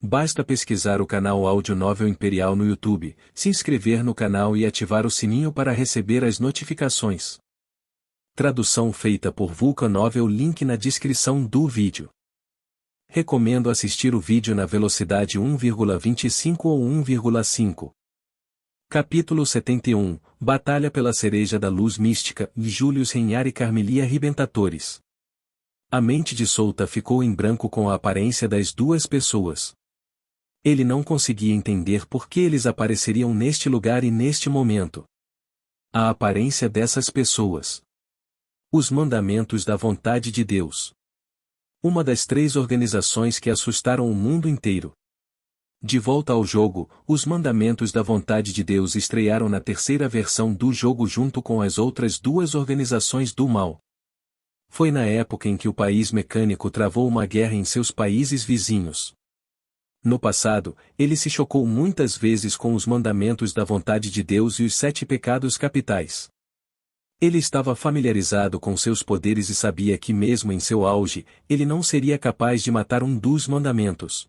Basta pesquisar o canal Audionovel Imperial no YouTube, se inscrever no canal e ativar o sininho para receber as notificações. Tradução feita por Vulcanovel, link na descrição do vídeo. Recomendo assistir o vídeo na velocidade 1,25 ou 1,5. Capítulo 71, Batalha pela Cereja da Luz Mística, Julius Reinhar e Carmelia Arrebentatores. A mente de Solta ficou em branco com a aparência das duas pessoas. Ele não conseguia entender por que eles apareceriam neste lugar e neste momento. A aparência dessas pessoas. Os mandamentos da vontade de Deus. Uma das 3 organizações que assustaram o mundo inteiro. De volta ao jogo, os mandamentos da vontade de Deus estrearam na 3ª versão do jogo junto com as outras 2 organizações do mal. Foi na época em que o país mecânico travou uma guerra em seus países vizinhos. No passado, ele se chocou muitas vezes com os mandamentos da vontade de Deus e os 7 pecados capitais. Ele estava familiarizado com seus poderes e sabia que mesmo em seu auge, ele não seria capaz de matar um dos mandamentos.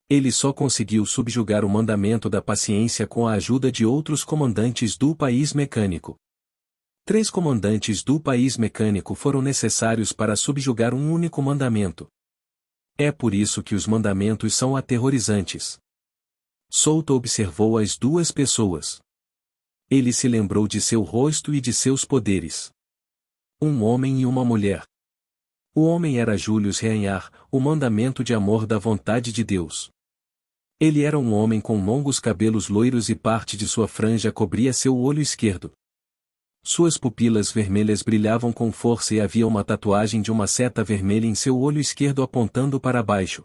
Ele só conseguiu subjugar o mandamento da paciência com a ajuda de outros comandantes do país mecânico. 3 comandantes do país mecânico foram necessários para subjugar um único mandamento. É por isso que os mandamentos são aterrorizantes. Solta observou as 2 pessoas. Ele se lembrou de seu rosto e de seus poderes. Um homem e uma mulher. O homem era Julius Reinhar, o mandamento de amor da vontade de Deus. Ele era um homem com longos cabelos loiros e parte de sua franja cobria seu olho esquerdo. Suas pupilas vermelhas brilhavam com força e havia uma tatuagem de uma seta vermelha em seu olho esquerdo apontando para baixo.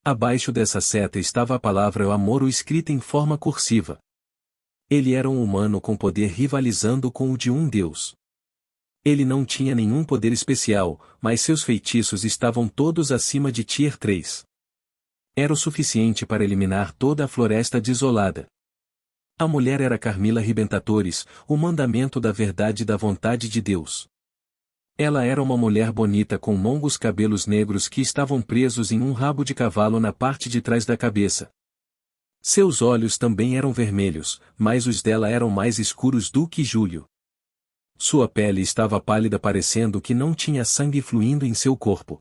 Abaixo dessa seta estava a palavra amor escrita em forma cursiva. Ele era um humano com poder rivalizando com o de um deus. Ele não tinha nenhum poder especial, mas seus feitiços estavam todos acima de Tier 3. Era o suficiente para eliminar toda a floresta desolada. A mulher era Carmila Arrebentatores, o mandamento da verdade e da vontade de Deus. Ela era uma mulher bonita com longos cabelos negros que estavam presos em um rabo de cavalo na parte de trás da cabeça. Seus olhos também eram vermelhos, mas os dela eram mais escuros do que Júlio. Sua pele estava pálida parecendo que não tinha sangue fluindo em seu corpo.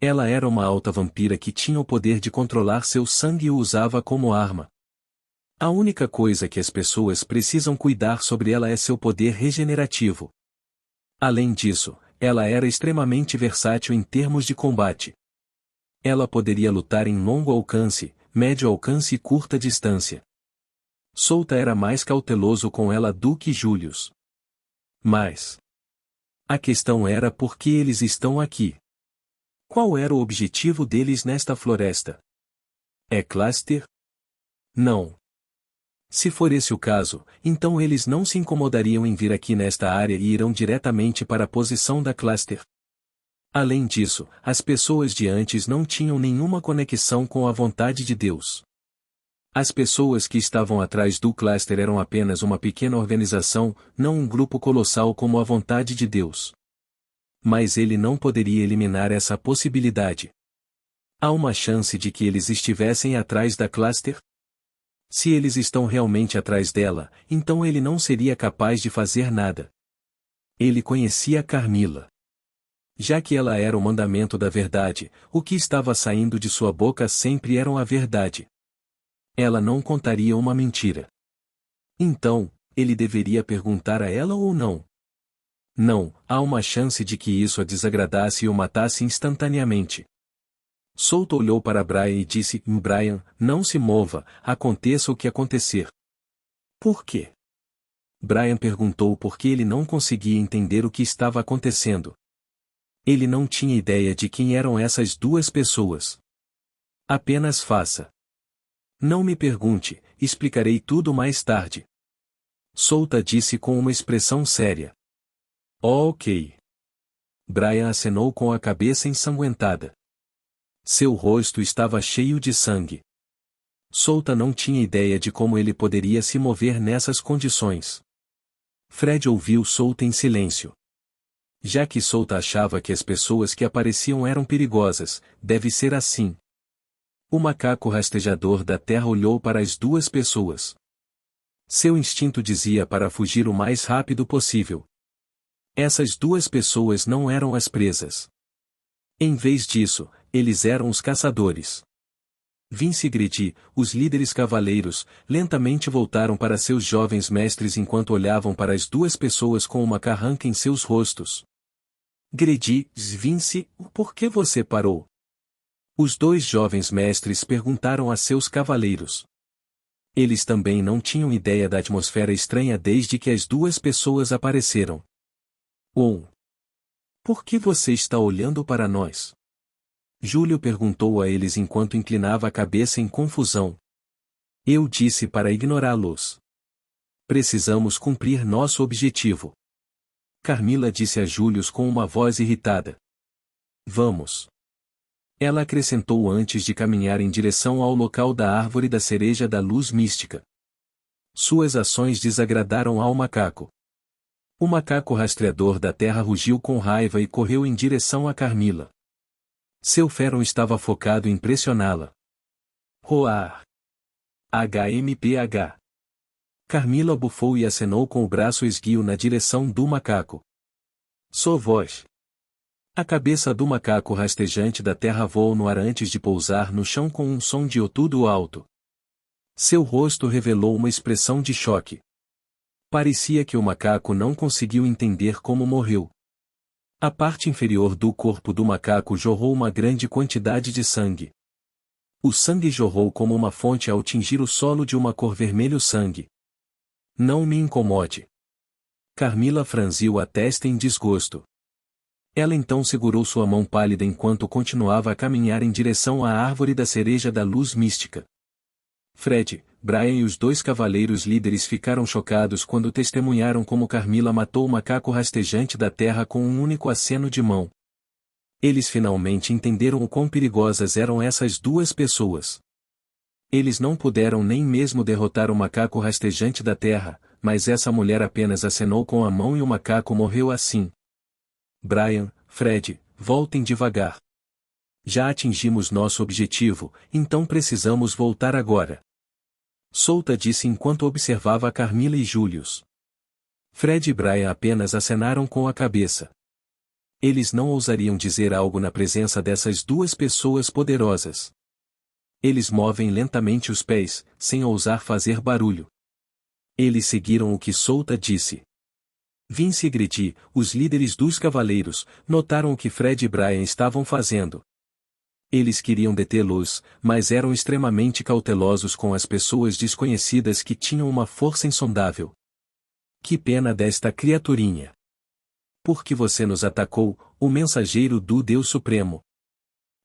Ela era uma alta vampira que tinha o poder de controlar seu sangue e o usava como arma. A única coisa que as pessoas precisam cuidar sobre ela é seu poder regenerativo. Além disso, ela era extremamente versátil em termos de combate. Ela poderia lutar em longo alcance, médio alcance e curta distância. Solta era mais cauteloso com ela do que Julius. Mas a questão era por que eles estão aqui. Qual era o objetivo deles nesta floresta? É Cluster? Não. Se for esse o caso, então eles não se incomodariam em vir aqui nesta área e irão diretamente para a posição da Cluster. Além disso, as pessoas de antes não tinham nenhuma conexão com a vontade de Deus. As pessoas que estavam atrás do Cluster eram apenas uma pequena organização, não um grupo colossal como a vontade de Deus. Mas ele não poderia eliminar essa possibilidade. Há uma chance de que eles estivessem atrás da Cluster? Se eles estão realmente atrás dela, então ele não seria capaz de fazer nada. Ele conhecia Carmila. Já que ela era o mandamento da verdade, o que estava saindo de sua boca sempre era a verdade. Ela não contaria uma mentira. Então, ele deveria perguntar a ela ou não? Não, há uma chance de que isso a desagradasse e o matasse instantaneamente. Solta olhou para Brian e disse: Brian, não se mova, aconteça o que acontecer. Por quê? Brian perguntou porque ele não conseguia entender o que estava acontecendo. Ele não tinha ideia de quem eram essas 2 pessoas. Apenas faça. Não me pergunte, explicarei tudo mais tarde. Solta disse com uma expressão séria. Oh, ok. Brian acenou com a cabeça ensanguentada. Seu rosto estava cheio de sangue. Solta não tinha ideia de como ele poderia se mover nessas condições. Fred ouviu Solta em silêncio. Já que Solta achava que as pessoas que apareciam eram perigosas, deve ser assim. O macaco rastejador da terra olhou para as duas pessoas. Seu instinto dizia para fugir o mais rápido possível. Essas duas pessoas não eram as presas. Em vez disso, eles eram os caçadores. Vince e Gredi, os líderes cavaleiros, lentamente voltaram para seus jovens mestres enquanto olhavam para as duas pessoas com uma carranca em seus rostos. Gredi, Vince, por que você parou? Os dois jovens mestres perguntaram a seus cavaleiros. Eles também não tinham ideia da atmosfera estranha desde que as duas pessoas apareceram. Por que você está olhando para nós? Júlio perguntou a eles enquanto inclinava a cabeça em confusão. Eu disse para ignorá-los. Precisamos cumprir nosso objetivo. Carmila disse a Júlio com uma voz irritada. Vamos. Ela acrescentou antes de caminhar em direção ao local da árvore da cereja da luz mística. Suas ações desagradaram ao macaco. O macaco rastreador da terra rugiu com raiva e correu em direção a Carmila. Seu ferro estava focado em pressioná-la. Roar. HMPH. Carmila bufou e acenou com o braço esguio na direção do macaco. Sua voz. A cabeça do macaco rastejante da terra voou no ar antes de pousar no chão com um som de otudo alto. Seu rosto revelou uma expressão de choque. Parecia que o macaco não conseguiu entender como morreu. A parte inferior do corpo do macaco jorrou uma grande quantidade de sangue. O sangue jorrou como uma fonte ao tingir o solo de uma cor vermelho-sangue. Não me incomode. Carmila franziu a testa em desgosto. Ela então segurou sua mão pálida enquanto continuava a caminhar em direção à árvore da cereja da luz mística. Fred, Brian e os dois cavaleiros líderes ficaram chocados quando testemunharam como Carmila matou o macaco rastejante da terra com um único aceno de mão. Eles finalmente entenderam o quão perigosas eram essas duas pessoas. Eles não puderam nem mesmo derrotar o macaco rastejante da terra, mas essa mulher apenas acenou com a mão e o macaco morreu assim. Brian, Fred, voltem devagar. Já atingimos nosso objetivo, então precisamos voltar agora. Solta disse enquanto observava a Carmila e Julius. Fred e Brian apenas acenaram com a cabeça. Eles não ousariam dizer algo na presença dessas duas pessoas poderosas. Eles movem lentamente os pés, sem ousar fazer barulho. Eles seguiram o que Solta disse. Vince e Gredi, os líderes dos cavaleiros, notaram o que Fred e Brian estavam fazendo. Eles queriam detê-los, mas eram extremamente cautelosos com as pessoas desconhecidas que tinham uma força insondável. Que pena desta criaturinha! Por que você nos atacou, o mensageiro do Deus Supremo?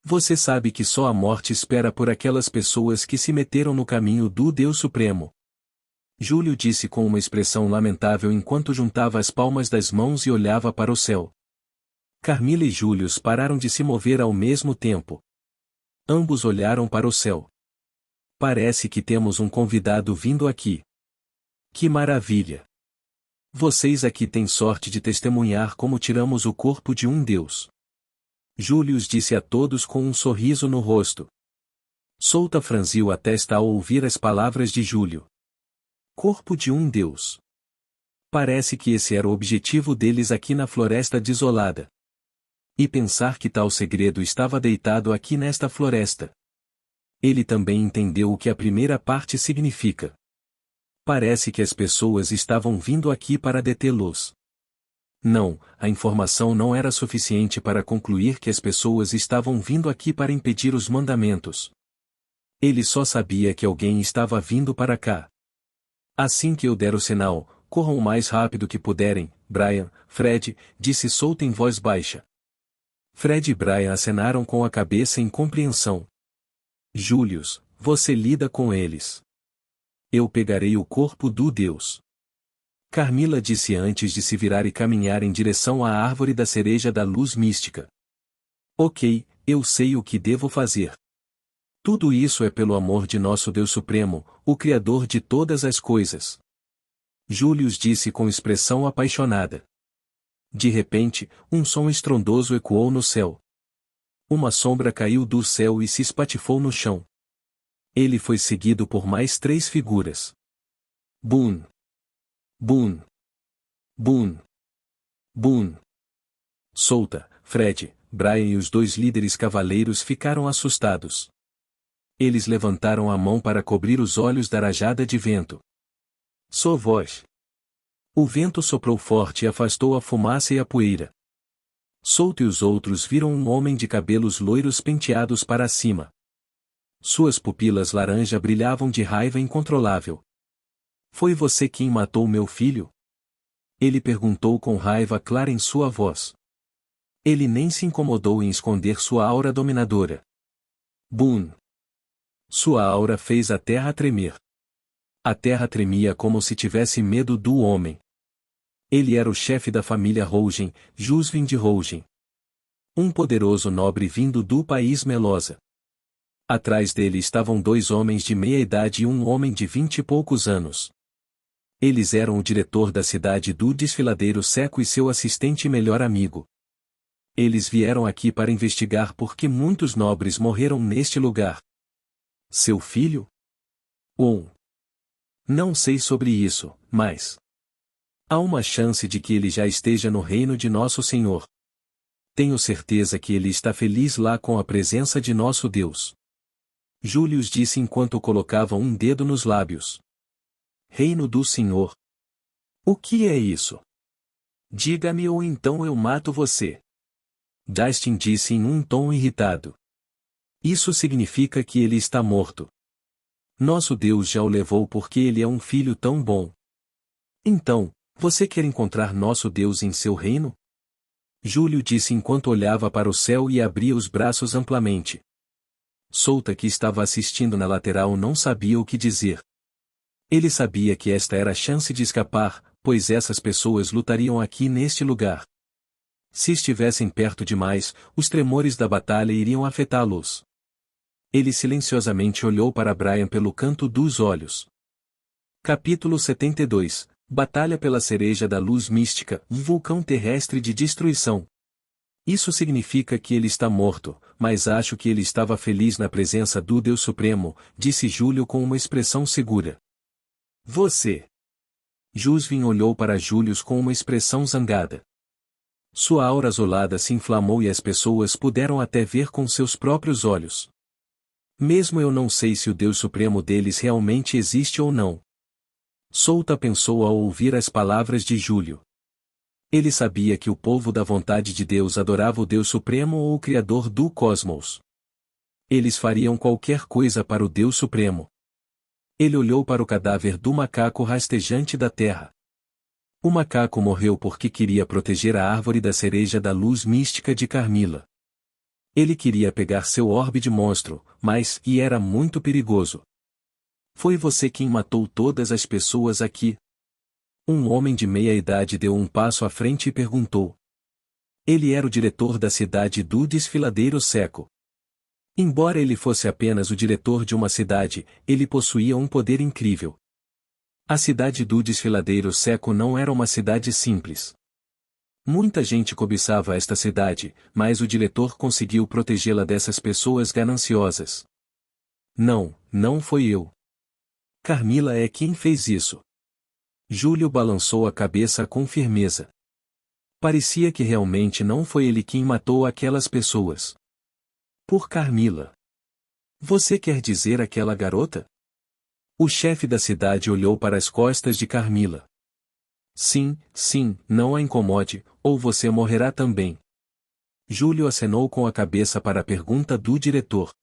Você sabe que só a morte espera por aquelas pessoas que se meteram no caminho do Deus Supremo. Júlio disse com uma expressão lamentável enquanto juntava as palmas das mãos e olhava para o céu. Carmila e Július pararam de se mover ao mesmo tempo. Ambos olharam para o céu. Parece que temos um convidado vindo aqui. Que maravilha! Vocês aqui têm sorte de testemunhar como tiramos o corpo de um deus. Július disse a todos com um sorriso no rosto. Solta franziu a testa ao ouvir as palavras de Júlio. Corpo de um deus. Parece que esse era o objetivo deles aqui na floresta desolada. E pensar que tal segredo estava deitado aqui nesta floresta. Ele também entendeu o que a primeira parte significa. Parece que as pessoas estavam vindo aqui para detê-los. Não, a informação não era suficiente para concluir que as pessoas estavam vindo aqui para impedir os mandamentos. Ele só sabia que alguém estava vindo para cá. Assim que eu der o sinal, corram o mais rápido que puderem, Brian, Fred, disse Solta em voz baixa. Fred e Brian acenaram com a cabeça em compreensão. Julius, você lida com eles. Eu pegarei o corpo do Deus. Carmila disse antes de se virar e caminhar em direção à árvore da cereja da luz mística. Ok, eu sei o que devo fazer. Tudo isso é pelo amor de nosso Deus Supremo, o Criador de todas as coisas. Julius disse com expressão apaixonada. De repente, um som estrondoso ecoou no céu. Uma sombra caiu do céu e se espatifou no chão. Ele foi seguido por mais 3 figuras. Bum! Bum! Bum! Bum! Solta, Fred, Brian e os 2 líderes cavaleiros ficaram assustados. Eles levantaram a mão para cobrir os olhos da rajada de vento. Sua voz. O vento soprou forte e afastou a fumaça e a poeira. Solto e os outros viram um homem de cabelos loiros penteados para cima. Suas pupilas laranja brilhavam de raiva incontrolável. Foi você quem matou meu filho? Ele perguntou com raiva clara em sua voz. Ele nem se incomodou em esconder sua aura dominadora. Bum! Sua aura fez a terra tremer. A terra tremia como se tivesse medo do homem. Ele era o chefe da família Rougen, Jusvin de Rougen. Um poderoso nobre vindo do país Melosa. Atrás dele estavam 2 homens de meia-idade e um homem de 20 e poucos anos. Eles eram o diretor da cidade do desfiladeiro Seco e seu assistente e melhor amigo. Eles vieram aqui para investigar por que muitos nobres morreram neste lugar. Seu filho? Não sei sobre isso, mas há uma chance de que ele já esteja no reino de nosso Senhor. Tenho certeza que ele está feliz lá com a presença de nosso Deus. Július disse enquanto colocava um dedo nos lábios. Reino do Senhor. O que é isso? Diga-me ou então eu mato você. Dustin disse em um tom irritado. Isso significa que ele está morto. Nosso Deus já o levou porque ele é um filho tão bom. Então, você quer encontrar nosso Deus em seu reino? Júlio disse enquanto olhava para o céu e abria os braços amplamente. Solta, que estava assistindo na lateral, não sabia o que dizer. Ele sabia que esta era a chance de escapar, pois essas pessoas lutariam aqui neste lugar. Se estivessem perto demais, os tremores da batalha iriam afetá-los. Ele silenciosamente olhou para Brian pelo canto dos olhos. Capítulo 72 – Batalha pela Cereja da Luz Mística, um vulcão terrestre de destruição. Isso significa que ele está morto, mas acho que ele estava feliz na presença do Deus Supremo, disse Júlio com uma expressão segura. Você. Jusvin olhou para Július com uma expressão zangada. Sua aura azulada se inflamou e as pessoas puderam até ver com seus próprios olhos. Mesmo eu não sei se o Deus Supremo deles realmente existe ou não. Solta pensou ao ouvir as palavras de Júlio. Ele sabia que o povo da vontade de Deus adorava o Deus Supremo ou o Criador do Cosmos. Eles fariam qualquer coisa para o Deus Supremo. Ele olhou para o cadáver do macaco rastejante da terra. O macaco morreu porque queria proteger a árvore da cereja da luz mística de Carmila. Ele queria pegar seu orbe de monstro, mas era muito perigoso. Foi você quem matou todas as pessoas aqui? Um homem de meia-idade deu um passo à frente e perguntou. Ele era o diretor da cidade do desfiladeiro Seco. Embora ele fosse apenas o diretor de uma cidade, ele possuía um poder incrível. A cidade do desfiladeiro Seco não era uma cidade simples. Muita gente cobiçava esta cidade, mas o diretor conseguiu protegê-la dessas pessoas gananciosas. Não foi eu. Carmila é quem fez isso. Júlio balançou a cabeça com firmeza. Parecia que realmente não foi ele quem matou aquelas pessoas. Por Carmila. Você quer dizer aquela garota? O chefe da cidade olhou para as costas de Carmila. Sim, não a incomode, ou você morrerá também. Júlio acenou com a cabeça para a pergunta do diretor.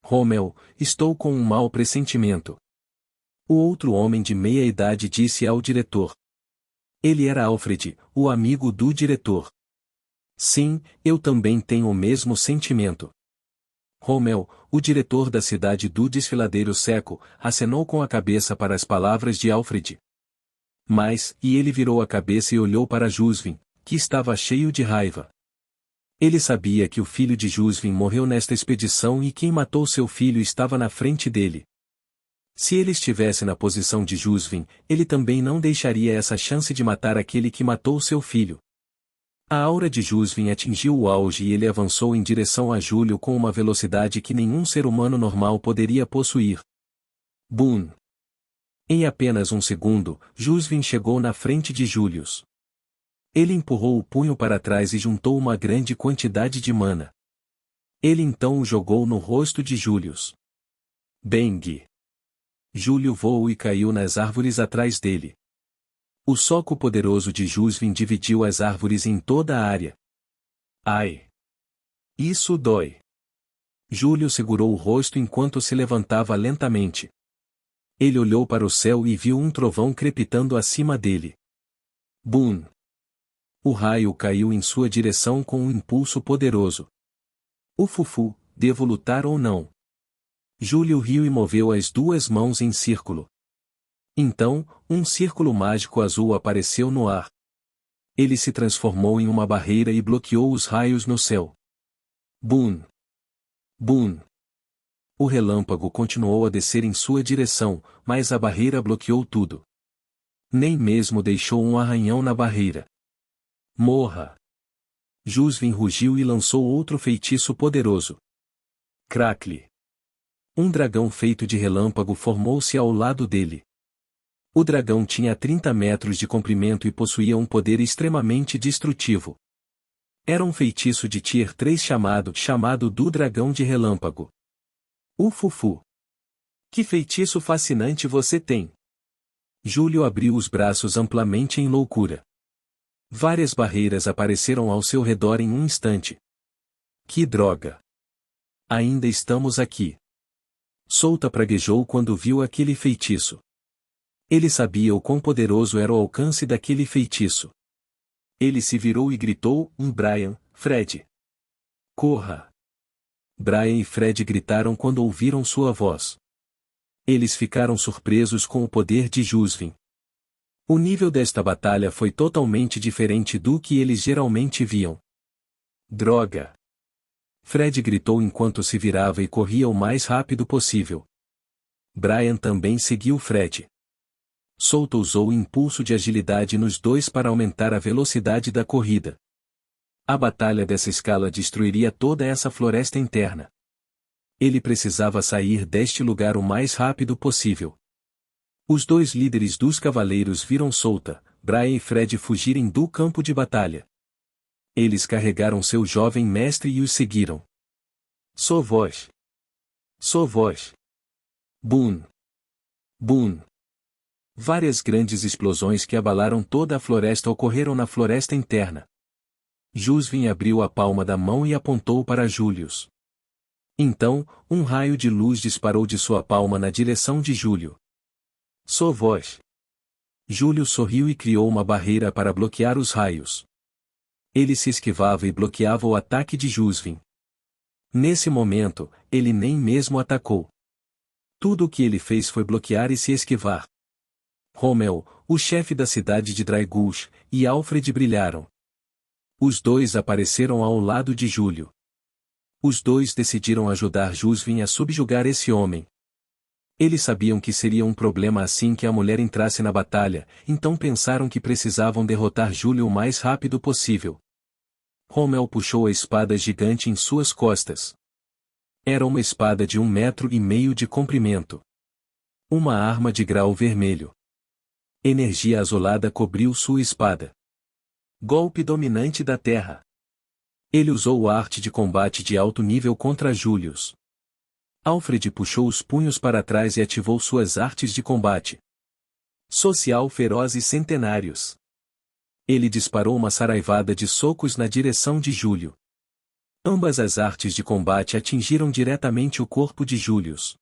Rommel, estou com um mau pressentimento. O outro homem de meia-idade disse ao diretor. Ele era Alfred, o amigo do diretor. Sim, eu também tenho o mesmo sentimento. Rommel, o diretor da cidade do desfiladeiro Seco, acenou com a cabeça para as palavras de Alfred. Mas, ele virou a cabeça e olhou para Jusvin, que estava cheio de raiva. Ele sabia que o filho de Jusvin morreu nesta expedição e quem matou seu filho estava na frente dele. Se ele estivesse na posição de Jusvin, ele também não deixaria essa chance de matar aquele que matou seu filho. A aura de Jusvin atingiu o auge e ele avançou em direção a Júlio com uma velocidade que nenhum ser humano normal poderia possuir. Boom! Em apenas um segundo, Jusvin chegou na frente de Julius. Ele empurrou o punho para trás e juntou uma grande quantidade de mana. Ele então o jogou no rosto de Julius. Bang! Júlio voou e caiu nas árvores atrás dele. O soco poderoso de Jusvin dividiu as árvores em toda a área. Ai! Isso dói! Júlio segurou o rosto enquanto se levantava lentamente. Ele olhou para o céu e viu um trovão crepitando acima dele. Boom! O raio caiu em sua direção com um impulso poderoso. O Fufu, devo lutar ou não? Júlio riu e moveu as duas mãos em círculo. Então, um círculo mágico azul apareceu no ar. Ele se transformou em uma barreira e bloqueou os raios no céu. Boom! Boom! O relâmpago continuou a descer em sua direção, mas a barreira bloqueou tudo. Nem mesmo deixou um arranhão na barreira. Morra! Jusvin rugiu e lançou outro feitiço poderoso. Crackle! Um dragão feito de relâmpago formou-se ao lado dele. O dragão tinha 30 metros de comprimento e possuía um poder extremamente destrutivo. Era um feitiço de Tier 3 chamado do Dragão de Relâmpago. Fufu! Que feitiço fascinante você tem! Júlio abriu os braços amplamente em loucura. Várias barreiras apareceram ao seu redor em um instante. Que droga! Ainda estamos aqui. Solta praguejou quando viu aquele feitiço. Ele sabia o quão poderoso era o alcance daquele feitiço. Ele se virou e gritou, Brian, Fred. Corra! Brian e Fred gritaram quando ouviram sua voz. Eles ficaram surpresos com o poder de Jusvin. O nível desta batalha foi totalmente diferente do que eles geralmente viam. Droga! Fred gritou enquanto se virava e corria o mais rápido possível. Brian também seguiu Fred. Solta usou o impulso de agilidade nos dois para aumentar a velocidade da corrida. A batalha dessa escala destruiria toda essa floresta interna. Ele precisava sair deste lugar o mais rápido possível. Os dois líderes dos cavaleiros viram Solta, Brian e Fred fugirem do campo de batalha. Eles carregaram seu jovem mestre e os seguiram. Sou voz. Sou voz. Boom. Boom. Várias grandes explosões que abalaram toda a floresta ocorreram na floresta interna. Jusvin abriu a palma da mão e apontou para Julius. Então, um raio de luz disparou de sua palma na direção de Júlio. Sou voz. Júlio sorriu e criou uma barreira para bloquear os raios. Ele se esquivava e bloqueava o ataque de Jusvin. Nesse momento, ele nem mesmo atacou. Tudo o que ele fez foi bloquear e se esquivar. Rommel, o chefe da cidade de Draigulch, e Alfred brilharam. Os dois apareceram ao lado de Júlio. Os dois decidiram ajudar Jusvin a subjugar esse homem. Eles sabiam que seria um problema assim que a mulher entrasse na batalha, então pensaram que precisavam derrotar Júlio o mais rápido possível. Rommel puxou a espada gigante em suas costas. Era uma espada de 1,5 metros de comprimento. Uma arma de grau vermelho. Energia azulada cobriu sua espada. Golpe dominante da terra. Ele usou a arte de combate de alto nível contra Julius. Alfred puxou os punhos para trás e ativou suas artes de combate. Social feroz e centenários. Ele disparou uma saraivada de socos na direção de Júlio. Ambas as artes de combate atingiram diretamente o corpo de Julius.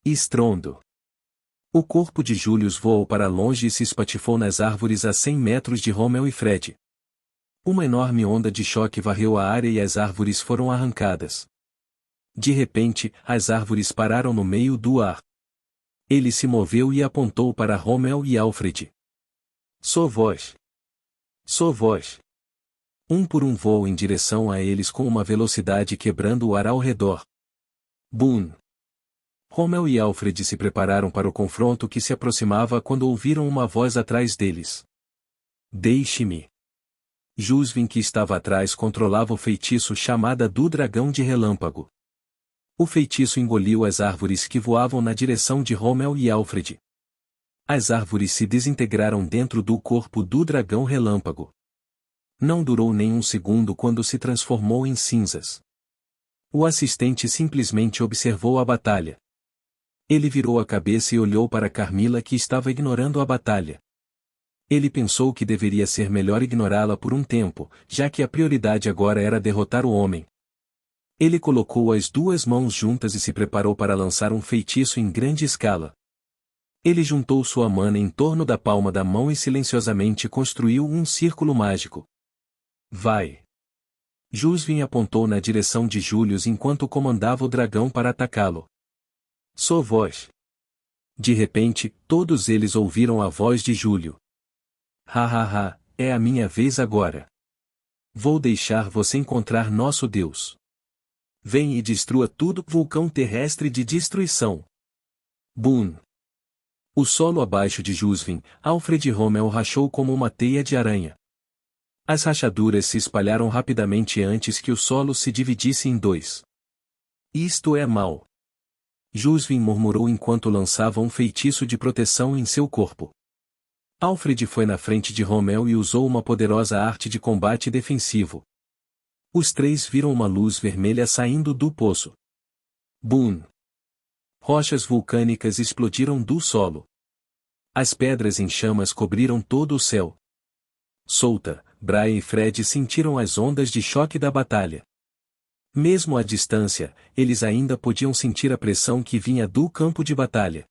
Estrondo. O corpo de Julius voou para longe e se espatifou nas árvores a 100 metros de Rommel e Fred. Uma enorme onda de choque varreu a área e as árvores foram arrancadas. De repente, as árvores pararam no meio do ar. Ele se moveu e apontou para Rommel e Alfred. Sou voz. Sou voz. Um por um voou em direção a eles com uma velocidade quebrando o ar ao redor. Boom! Rommel e Alfred se prepararam para o confronto que se aproximava quando ouviram uma voz atrás deles. Deixe-me. Jusvin, que estava atrás, controlava o feitiço chamado do Dragão de Relâmpago. O feitiço engoliu as árvores que voavam na direção de Rommel e Alfred. As árvores se desintegraram dentro do corpo do Dragão Relâmpago. Não durou nem um segundo quando se transformou em cinzas. O assistente simplesmente observou a batalha. Ele virou a cabeça e olhou para Carmilla, que estava ignorando a batalha. Ele pensou que deveria ser melhor ignorá-la por um tempo, já que a prioridade agora era derrotar o homem. Ele colocou as duas mãos juntas e se preparou para lançar um feitiço em grande escala. Ele juntou sua mana em torno da palma da mão e silenciosamente construiu um círculo mágico. Vai! Jusvin apontou na direção de Julius enquanto comandava o dragão para atacá-lo. Sua voz. De repente, todos eles ouviram a voz de Júlio. Ha, é a minha vez agora. Vou deixar você encontrar nosso Deus. Vem e destrua tudo, vulcão terrestre de destruição. Boom! O solo abaixo de Jusvin, Alfred Rommel rachou como uma teia de aranha. As rachaduras se espalharam rapidamente antes que o solo se dividisse em dois. Isto é mal. Jusvin murmurou enquanto lançava um feitiço de proteção em seu corpo. Alfred foi na frente de Rommel e usou uma poderosa arte de combate defensivo. Os três viram uma luz vermelha saindo do poço. Boom! Rochas vulcânicas explodiram do solo. As pedras em chamas cobriram todo o céu. Solta, Brian e Fred sentiram as ondas de choque da batalha. Mesmo à distância, eles ainda podiam sentir a pressão que vinha do campo de batalha.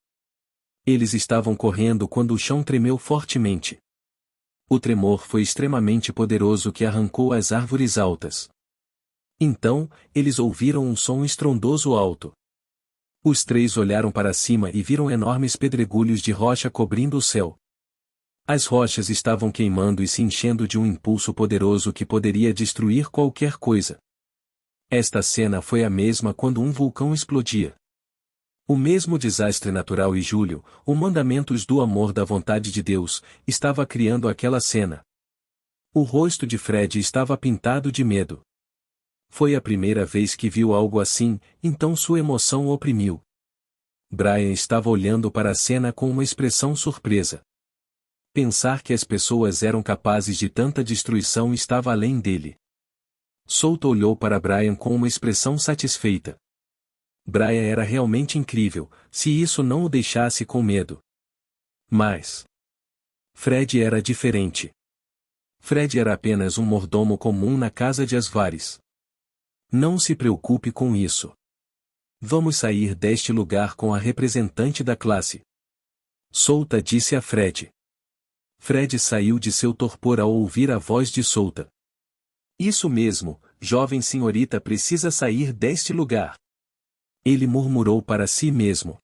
Eles estavam correndo quando o chão tremeu fortemente. O tremor foi extremamente poderoso que arrancou as árvores altas. Então, eles ouviram um som estrondoso alto. Os três olharam para cima e viram enormes pedregulhos de rocha cobrindo o céu. As rochas estavam queimando e se enchendo de um impulso poderoso que poderia destruir qualquer coisa. Esta cena foi a mesma quando um vulcão explodia. O mesmo desastre natural e Júlio, o mandamentos do amor da vontade de Deus, estava criando aquela cena. O rosto de Fred estava pintado de medo. Foi a primeira vez que viu algo assim, então sua emoção o oprimiu. Brian estava olhando para a cena com uma expressão surpresa. Pensar que as pessoas eram capazes de tanta destruição estava além dele. Souto olhou para Brian com uma expressão satisfeita. Brian era realmente incrível, se isso não o deixasse com medo. Mas Fred era diferente. Fred era apenas um mordomo comum na casa de Asvares. Não se preocupe com isso. Vamos sair deste lugar com a representante da classe. Souta disse a Fred. Fred saiu de seu torpor ao ouvir a voz de Souta. Isso mesmo, jovem senhorita precisa sair deste lugar. Ele murmurou para si mesmo.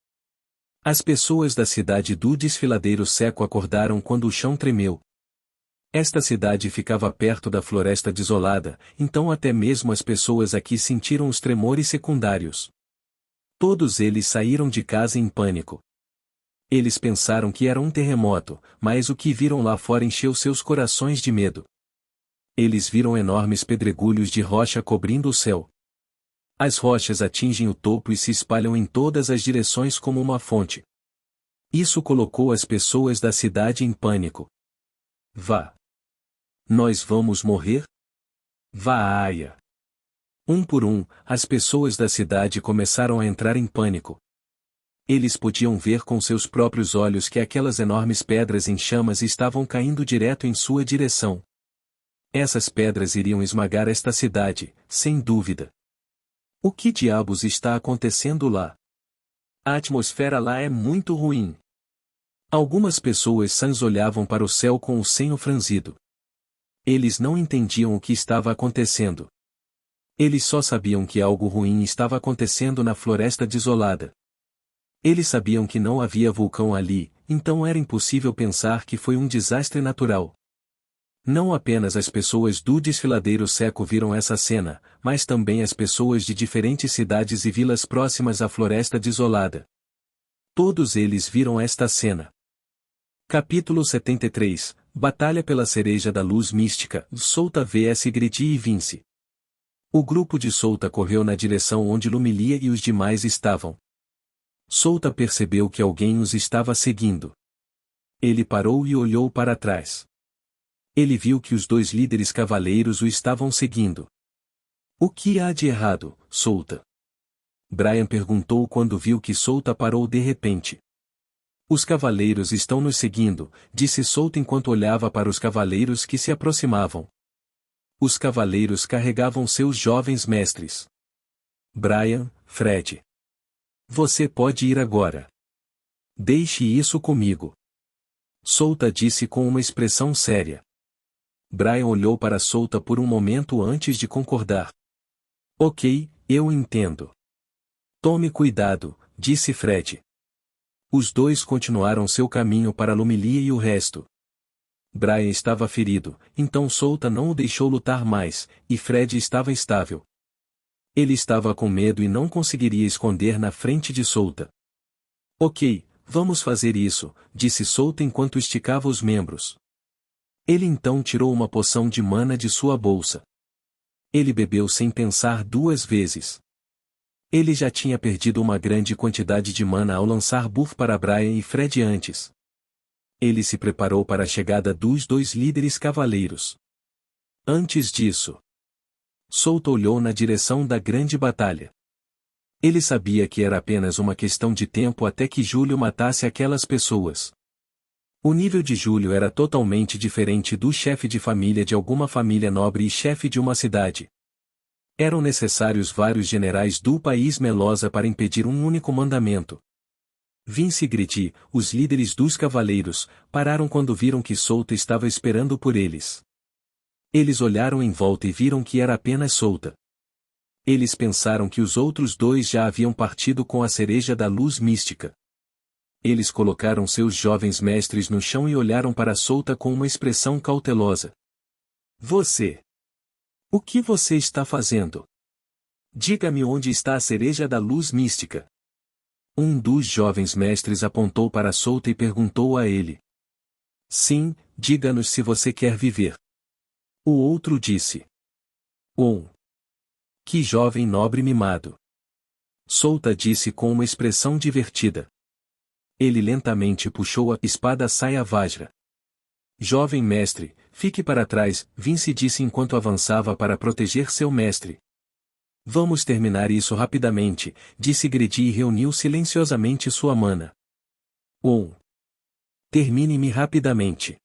As pessoas da cidade do desfiladeiro seco acordaram quando o chão tremeu. Esta cidade ficava perto da floresta desolada, então até mesmo as pessoas aqui sentiram os tremores secundários. Todos eles saíram de casa em pânico. Eles pensaram que era um terremoto, mas o que viram lá fora encheu seus corações de medo. Eles viram enormes pedregulhos de rocha cobrindo o céu. As rochas atingem o topo e se espalham em todas as direções como uma fonte. Isso colocou as pessoas da cidade em pânico. Vá! Nós vamos morrer? Vá-aia! Um por um, as pessoas da cidade começaram a entrar em pânico. Eles podiam ver com seus próprios olhos que aquelas enormes pedras em chamas estavam caindo direto em sua direção. Essas pedras iriam esmagar esta cidade, sem dúvida. O que diabos está acontecendo lá? A atmosfera lá é muito ruim. Algumas pessoas sãs olhavam para o céu com o senho franzido. Eles não entendiam o que estava acontecendo. Eles só sabiam que algo ruim estava acontecendo na floresta desolada. Eles sabiam que não havia vulcão ali, então era impossível pensar que foi um desastre natural. Não apenas as pessoas do desfiladeiro seco viram essa cena, mas também as pessoas de diferentes cidades e vilas próximas à floresta desolada. Todos eles viram esta cena. Capítulo 73 – Batalha pela cereja da luz mística, Solta vs Gredi e Vince. O grupo de Solta correu na direção onde Lumilia e os demais estavam. Solta percebeu que alguém os estava seguindo. Ele parou e olhou para trás. Ele viu que os dois líderes cavaleiros o estavam seguindo. O que há de errado, Solta? Brian perguntou quando viu que Solta parou de repente. Os cavaleiros estão nos seguindo, disse Solta enquanto olhava para os cavaleiros que se aproximavam. Os cavaleiros carregavam seus jovens mestres. Brian, Fred. Você pode ir agora. Deixe isso comigo. Solta disse com uma expressão séria. Brian olhou para Solta por um momento antes de concordar. Ok, eu entendo. Tome cuidado, disse Fred. Os dois continuaram seu caminho para Lumilia e o resto. Brian estava ferido, então Solta não o deixou lutar mais, e Fred estava estável. Ele estava com medo e não conseguiria esconder na frente de Solta. Ok, vamos fazer isso, disse Solta enquanto esticava os membros. Ele então tirou uma poção de mana de sua bolsa. Ele bebeu sem pensar duas vezes. Ele já tinha perdido uma grande quantidade de mana ao lançar buff para Brian e Fred antes. Ele se preparou para a chegada dos dois líderes cavaleiros. Antes disso, Solta olhou na direção da grande batalha. Ele sabia que era apenas uma questão de tempo até que Júlio matasse aquelas pessoas. O nível de Júlio era totalmente diferente do chefe de família de alguma família nobre e chefe de uma cidade. Eram necessários vários generais do país Melosa para impedir um único mandamento. Vince e Gredi, os líderes dos cavaleiros, pararam quando viram que Solta estava esperando por eles. Eles olharam em volta e viram que era apenas Solta. Eles pensaram que os outros dois já haviam partido com a cereja da luz mística. Eles colocaram seus jovens mestres no chão e olharam para Solta com uma expressão cautelosa. Você! O que você está fazendo? Diga-me onde está a cereja da luz mística. Um dos jovens mestres apontou para Solta e perguntou a ele. Sim, diga-nos se você quer viver. O outro disse. Que jovem nobre mimado. Solta disse com uma expressão divertida. Ele lentamente puxou a espada Saia Vajra. Jovem mestre, fique para trás, Vince disse enquanto avançava para proteger seu mestre. Vamos terminar isso rapidamente, disse Gredi e reuniu silenciosamente sua mana. Termine-me rapidamente.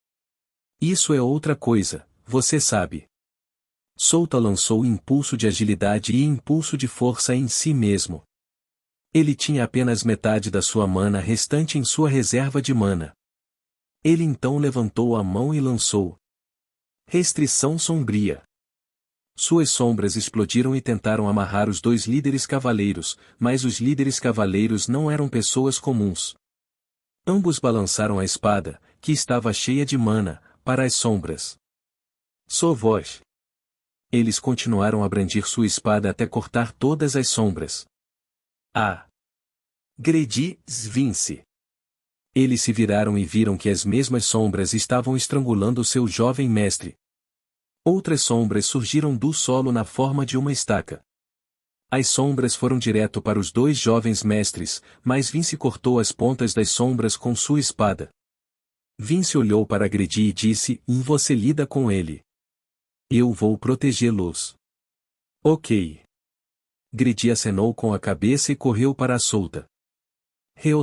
Isso é outra coisa, você sabe. Solta lançou impulso de agilidade e impulso de força em si mesmo. Ele tinha apenas metade da sua mana restante em sua reserva de mana. Ele então levantou a mão e lançou. Restrição sombria. Suas sombras explodiram e tentaram amarrar os dois líderes cavaleiros, mas os líderes cavaleiros não eram pessoas comuns. Ambos balançaram a espada, que estava cheia de mana, para as sombras. Voz. Eles continuaram a brandir sua espada até cortar todas as sombras. Gredi, Vince. Eles se viraram e viram que as mesmas sombras estavam estrangulando seu jovem mestre. Outras sombras surgiram do solo na forma de uma estaca. As sombras foram direto para os dois jovens mestres, mas Vince cortou as pontas das sombras com sua espada. Vince olhou para Gredi e disse, você lida com ele. Eu vou protegê-los. Ok. Gredi acenou com a cabeça e correu para a Solta.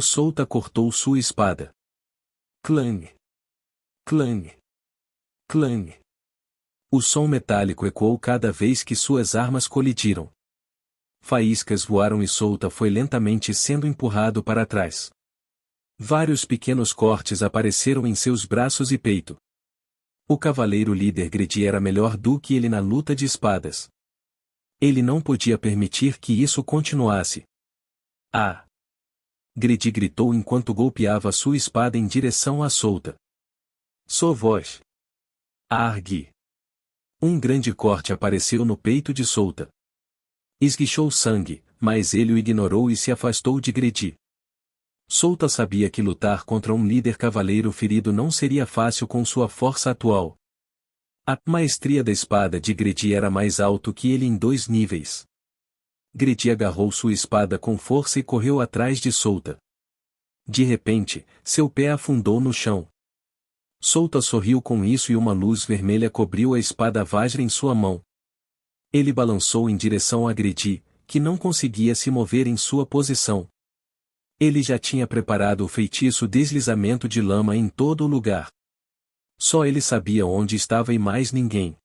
Solta cortou sua espada. Clang. Clang. Clang. O som metálico ecoou cada vez que suas armas colidiram. Faíscas voaram e Solta foi lentamente sendo empurrado para trás. Vários pequenos cortes apareceram em seus braços e peito. O cavaleiro líder Gredi era melhor do que ele na luta de espadas. Ele não podia permitir que isso continuasse. Gredi gritou enquanto golpeava sua espada em direção à Solta. Voz. Argue. Um grande corte apareceu no peito de Solta. Esguichou sangue, mas ele o ignorou e se afastou de Gredi. Solta sabia que lutar contra um líder cavaleiro ferido não seria fácil com sua força atual. A maestria da espada de Gredi era mais alto que ele em 2 níveis. Gredi agarrou sua espada com força e correu atrás de Solta. De repente, seu pé afundou no chão. Solta sorriu com isso e uma luz vermelha cobriu a espada Vajra em sua mão. Ele balançou em direção a Gredi, que não conseguia se mover em sua posição. Ele já tinha preparado o feitiço deslizamento de lama em todo o lugar. Só ele sabia onde estava e mais ninguém.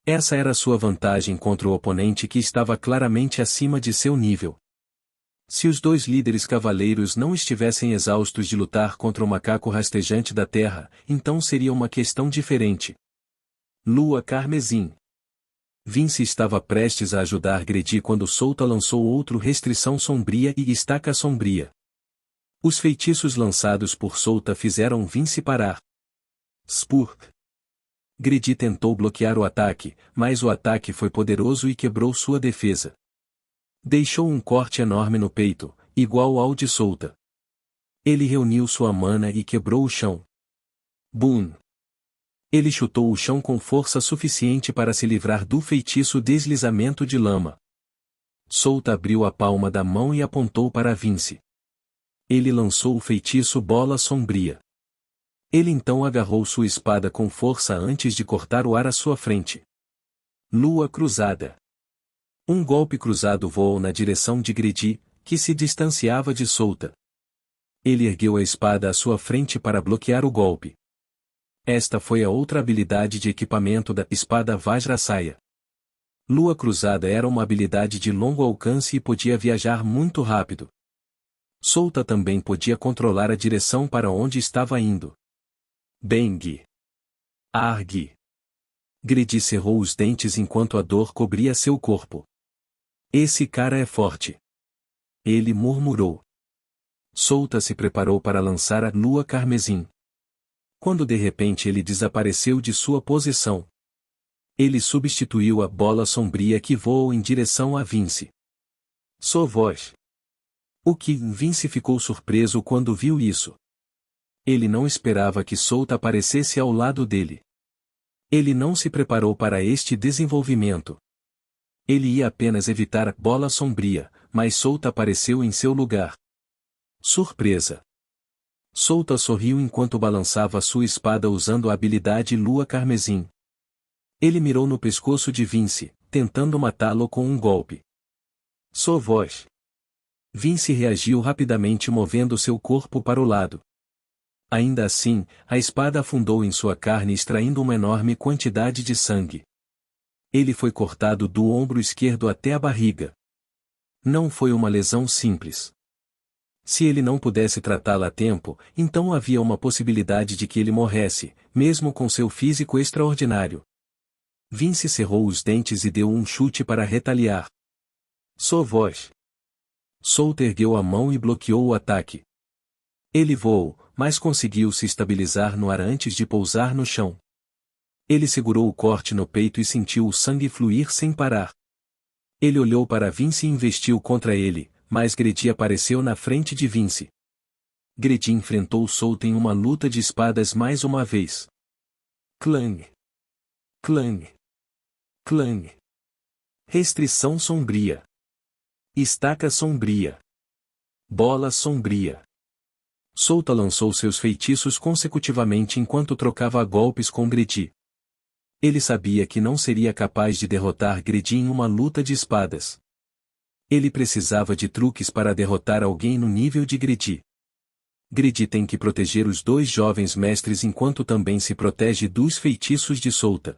Essa era sua vantagem contra o oponente que estava claramente acima de seu nível. Se os 2 líderes cavaleiros não estivessem exaustos de lutar contra o macaco rastejante da terra, então seria uma questão diferente. Lua Carmesim. Vince estava prestes a ajudar Gredi quando Solta lançou outro Restrição Sombria e Estaca Sombria. Os feitiços lançados por Solta fizeram Vince parar. Spurk. Gredi tentou bloquear o ataque, mas o ataque foi poderoso e quebrou sua defesa. Deixou um corte enorme no peito, igual ao de Solta. Ele reuniu sua mana e quebrou o chão. Boom! Ele chutou o chão com força suficiente para se livrar do feitiço deslizamento de lama. Solta abriu a palma da mão e apontou para Vince. Ele lançou o feitiço Bola Sombria. Ele então agarrou sua espada com força antes de cortar o ar à sua frente. Lua Cruzada. Um golpe cruzado voou na direção de Gredi, que se distanciava de Solta. Ele ergueu a espada à sua frente para bloquear o golpe. Esta foi a outra habilidade de equipamento da espada Vajrasaya. Lua Cruzada era uma habilidade de longo alcance e podia viajar muito rápido. Solta também podia controlar a direção para onde estava indo. Bang! Arg! Gredi cerrou os dentes enquanto a dor cobria seu corpo. Esse cara é forte. Ele murmurou. Solta se preparou para lançar a Lua Carmesim. Quando de repente ele desapareceu de sua posição. Ele substituiu a Bola Sombria que voou em direção a Vince. Sua voz. O que Vince ficou surpreso quando viu isso. Ele não esperava que Solta aparecesse ao lado dele. Ele não se preparou para este desenvolvimento. Ele ia apenas evitar a Bola Sombria, mas Solta apareceu em seu lugar. Surpresa. Solta sorriu enquanto balançava sua espada usando a habilidade Lua Carmesim. Ele mirou no pescoço de Vince, tentando matá-lo com um golpe. Sua voz. Vince reagiu rapidamente movendo seu corpo para o lado. Ainda assim, a espada afundou em sua carne extraindo uma enorme quantidade de sangue. Ele foi cortado do ombro esquerdo até a barriga. Não foi uma lesão simples. Se ele não pudesse tratá-la a tempo, então havia uma possibilidade de que ele morresse, mesmo com seu físico extraordinário. Vince cerrou os dentes e deu um chute para retaliar. Sua voz. Solta ergueu a mão e bloqueou o ataque. Ele voou, mas conseguiu se estabilizar no ar antes de pousar no chão. Ele segurou o corte no peito e sentiu o sangue fluir sem parar. Ele olhou para Vince e investiu contra ele, mas Gredi apareceu na frente de Vince. Gredi enfrentou Solta em uma luta de espadas mais uma vez. Clang! Clang! Clang! Restrição sombria. Estaca sombria. Bola sombria. Solta lançou seus feitiços consecutivamente enquanto trocava golpes com Gredi. Ele sabia que não seria capaz de derrotar Gredi em uma luta de espadas. Ele precisava de truques para derrotar alguém no nível de Gredi. Gredi tem que proteger os 2 jovens mestres enquanto também se protege dos feitiços de Solta.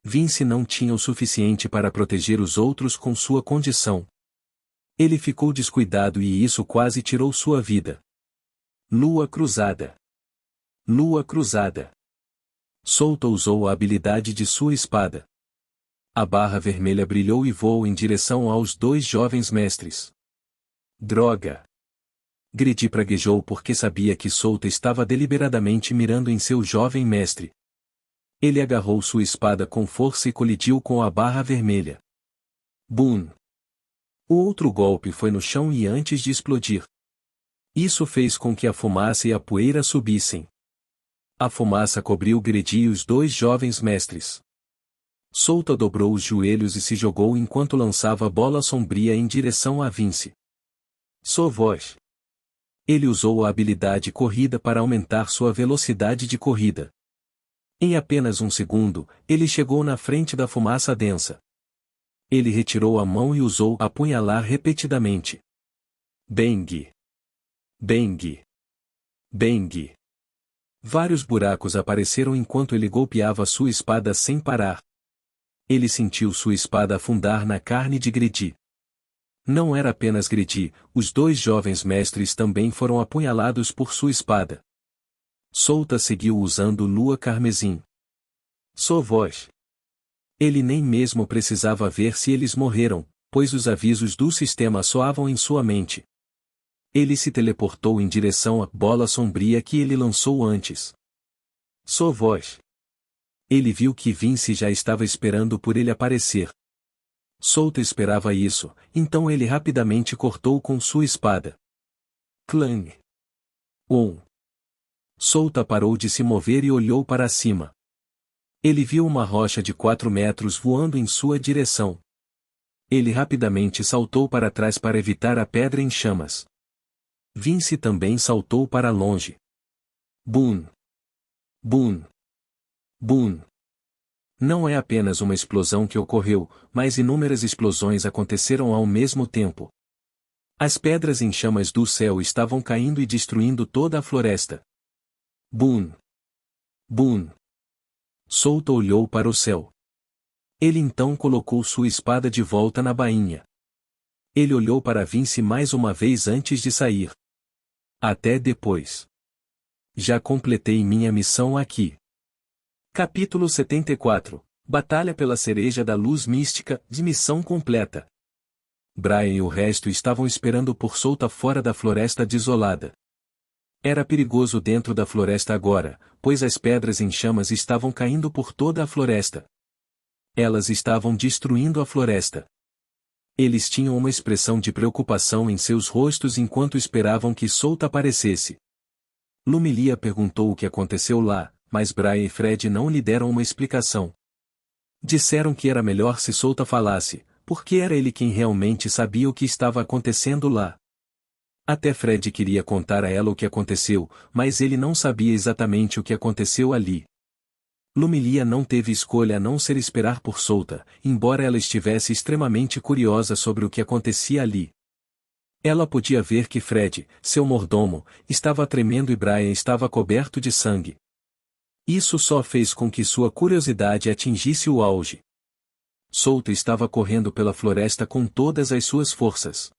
Vince não tinha o suficiente para proteger os outros com sua condição. Ele ficou descuidado e isso quase tirou sua vida. Lua Cruzada. Lua Cruzada. Solta usou a habilidade de sua espada. A barra vermelha brilhou e voou em direção aos 2 jovens mestres. Droga! Gredi praguejou porque sabia que Solta estava deliberadamente mirando em seu jovem mestre. Ele agarrou sua espada com força e colidiu com a barra vermelha. Boom! O outro golpe foi no chão e antes de explodir. Isso fez com que a fumaça e a poeira subissem. A fumaça cobriu Gredi e os dois jovens mestres. Souta dobrou os joelhos e se jogou enquanto lançava a bola sombria em direção a Vince. Sovoz. Ele usou a habilidade corrida para aumentar sua velocidade de corrida. Em apenas um segundo, ele chegou na frente da fumaça densa. Ele retirou a mão e usou apunhalar repetidamente. Bang! Bang! Bang! Vários buracos apareceram enquanto ele golpeava sua espada sem parar. Ele sentiu sua espada afundar na carne de Gredi. Não era apenas Gredi, os dois jovens mestres também foram apunhalados por sua espada. Souta seguiu usando lua carmesim. Sovoz. Ele nem mesmo precisava ver se eles morreram, pois os avisos do sistema soavam em sua mente. Ele se teleportou em direção à bola sombria que ele lançou antes. Sovoz. Ele viu que Vince já estava esperando por ele aparecer. Souta esperava isso, então ele rapidamente cortou com sua espada. Clang! Souta parou de se mover e olhou para cima. Ele viu uma rocha de 4 metros voando em sua direção. Ele rapidamente saltou para trás para evitar a pedra em chamas. Vince também saltou para longe. Boom! Boom! Boom! Não é apenas uma explosão que ocorreu, mas inúmeras explosões aconteceram ao mesmo tempo. As pedras em chamas do céu estavam caindo e destruindo toda a floresta. Boom! Boom! Souta olhou para o céu. Ele então colocou sua espada de volta na bainha. Ele olhou para Vince mais uma vez antes de sair. Até depois. Já completei minha missão aqui. Capítulo 74. Batalha pela cereja da luz mística, de missão completa. Brian e o resto estavam esperando por Souta fora da floresta desolada. Era perigoso dentro da floresta agora, pois as pedras em chamas estavam caindo por toda a floresta. Elas estavam destruindo a floresta. Eles tinham uma expressão de preocupação em seus rostos enquanto esperavam que Souta aparecesse. Lumilia perguntou o que aconteceu lá, mas Brian e Fred não lhe deram uma explicação. Disseram que era melhor se Souta falasse, porque era ele quem realmente sabia o que estava acontecendo lá. Até Fred queria contar a ela o que aconteceu, mas ele não sabia exatamente o que aconteceu ali. Lumilia não teve escolha a não ser esperar por Souta, embora ela estivesse extremamente curiosa sobre o que acontecia ali. Ela podia ver que Fred, seu mordomo, estava tremendo e Brian estava coberto de sangue. Isso só fez com que sua curiosidade atingisse o auge. Souta estava correndo pela floresta com todas as suas forças.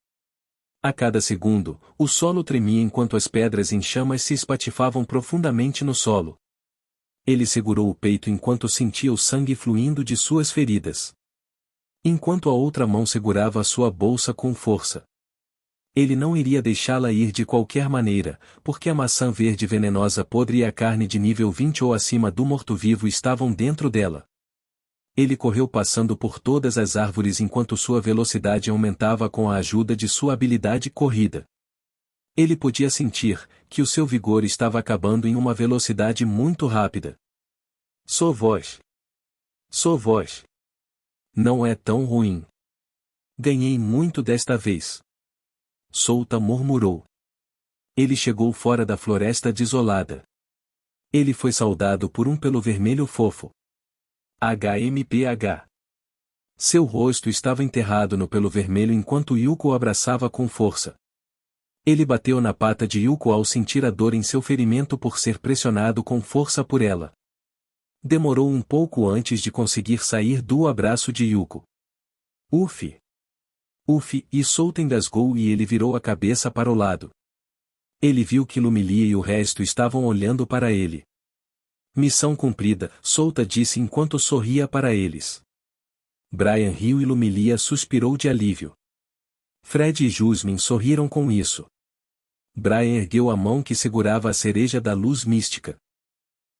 A cada segundo, o solo tremia enquanto as pedras em chamas se espatifavam profundamente no solo. Ele segurou o peito enquanto sentia o sangue fluindo de suas feridas. Enquanto a outra mão segurava a sua bolsa com força. Ele não iria deixá-la ir de qualquer maneira, porque a maçã verde venenosa podre e a carne de nível 20 ou acima do morto-vivo estavam dentro dela. Ele correu passando por todas as árvores enquanto sua velocidade aumentava com a ajuda de sua habilidade corrida. Ele podia sentir que o seu vigor estava acabando em uma velocidade muito rápida. Sovoz. Sovoz. Não é tão ruim. Ganhei muito desta vez. Souta murmurou. Ele chegou fora da floresta desolada. Ele foi saudado por um pelo vermelho fofo. HMPH. Seu rosto estava enterrado no pelo vermelho enquanto Yuko o abraçava com força. Ele bateu na pata de Yuko ao sentir a dor em seu ferimento por ser pressionado com força por ela. Demorou um pouco antes de conseguir sair do abraço de Yuko. Uf! Uf! E Souta engasgou e ele virou a cabeça para o lado. Ele viu que Lumilia e o resto estavam olhando para ele. Missão cumprida, Souta disse enquanto sorria para eles. Brian riu e Lumilia suspirou de alívio. Fred e Jasmine sorriram com isso. Brian ergueu a mão que segurava a cereja da luz mística.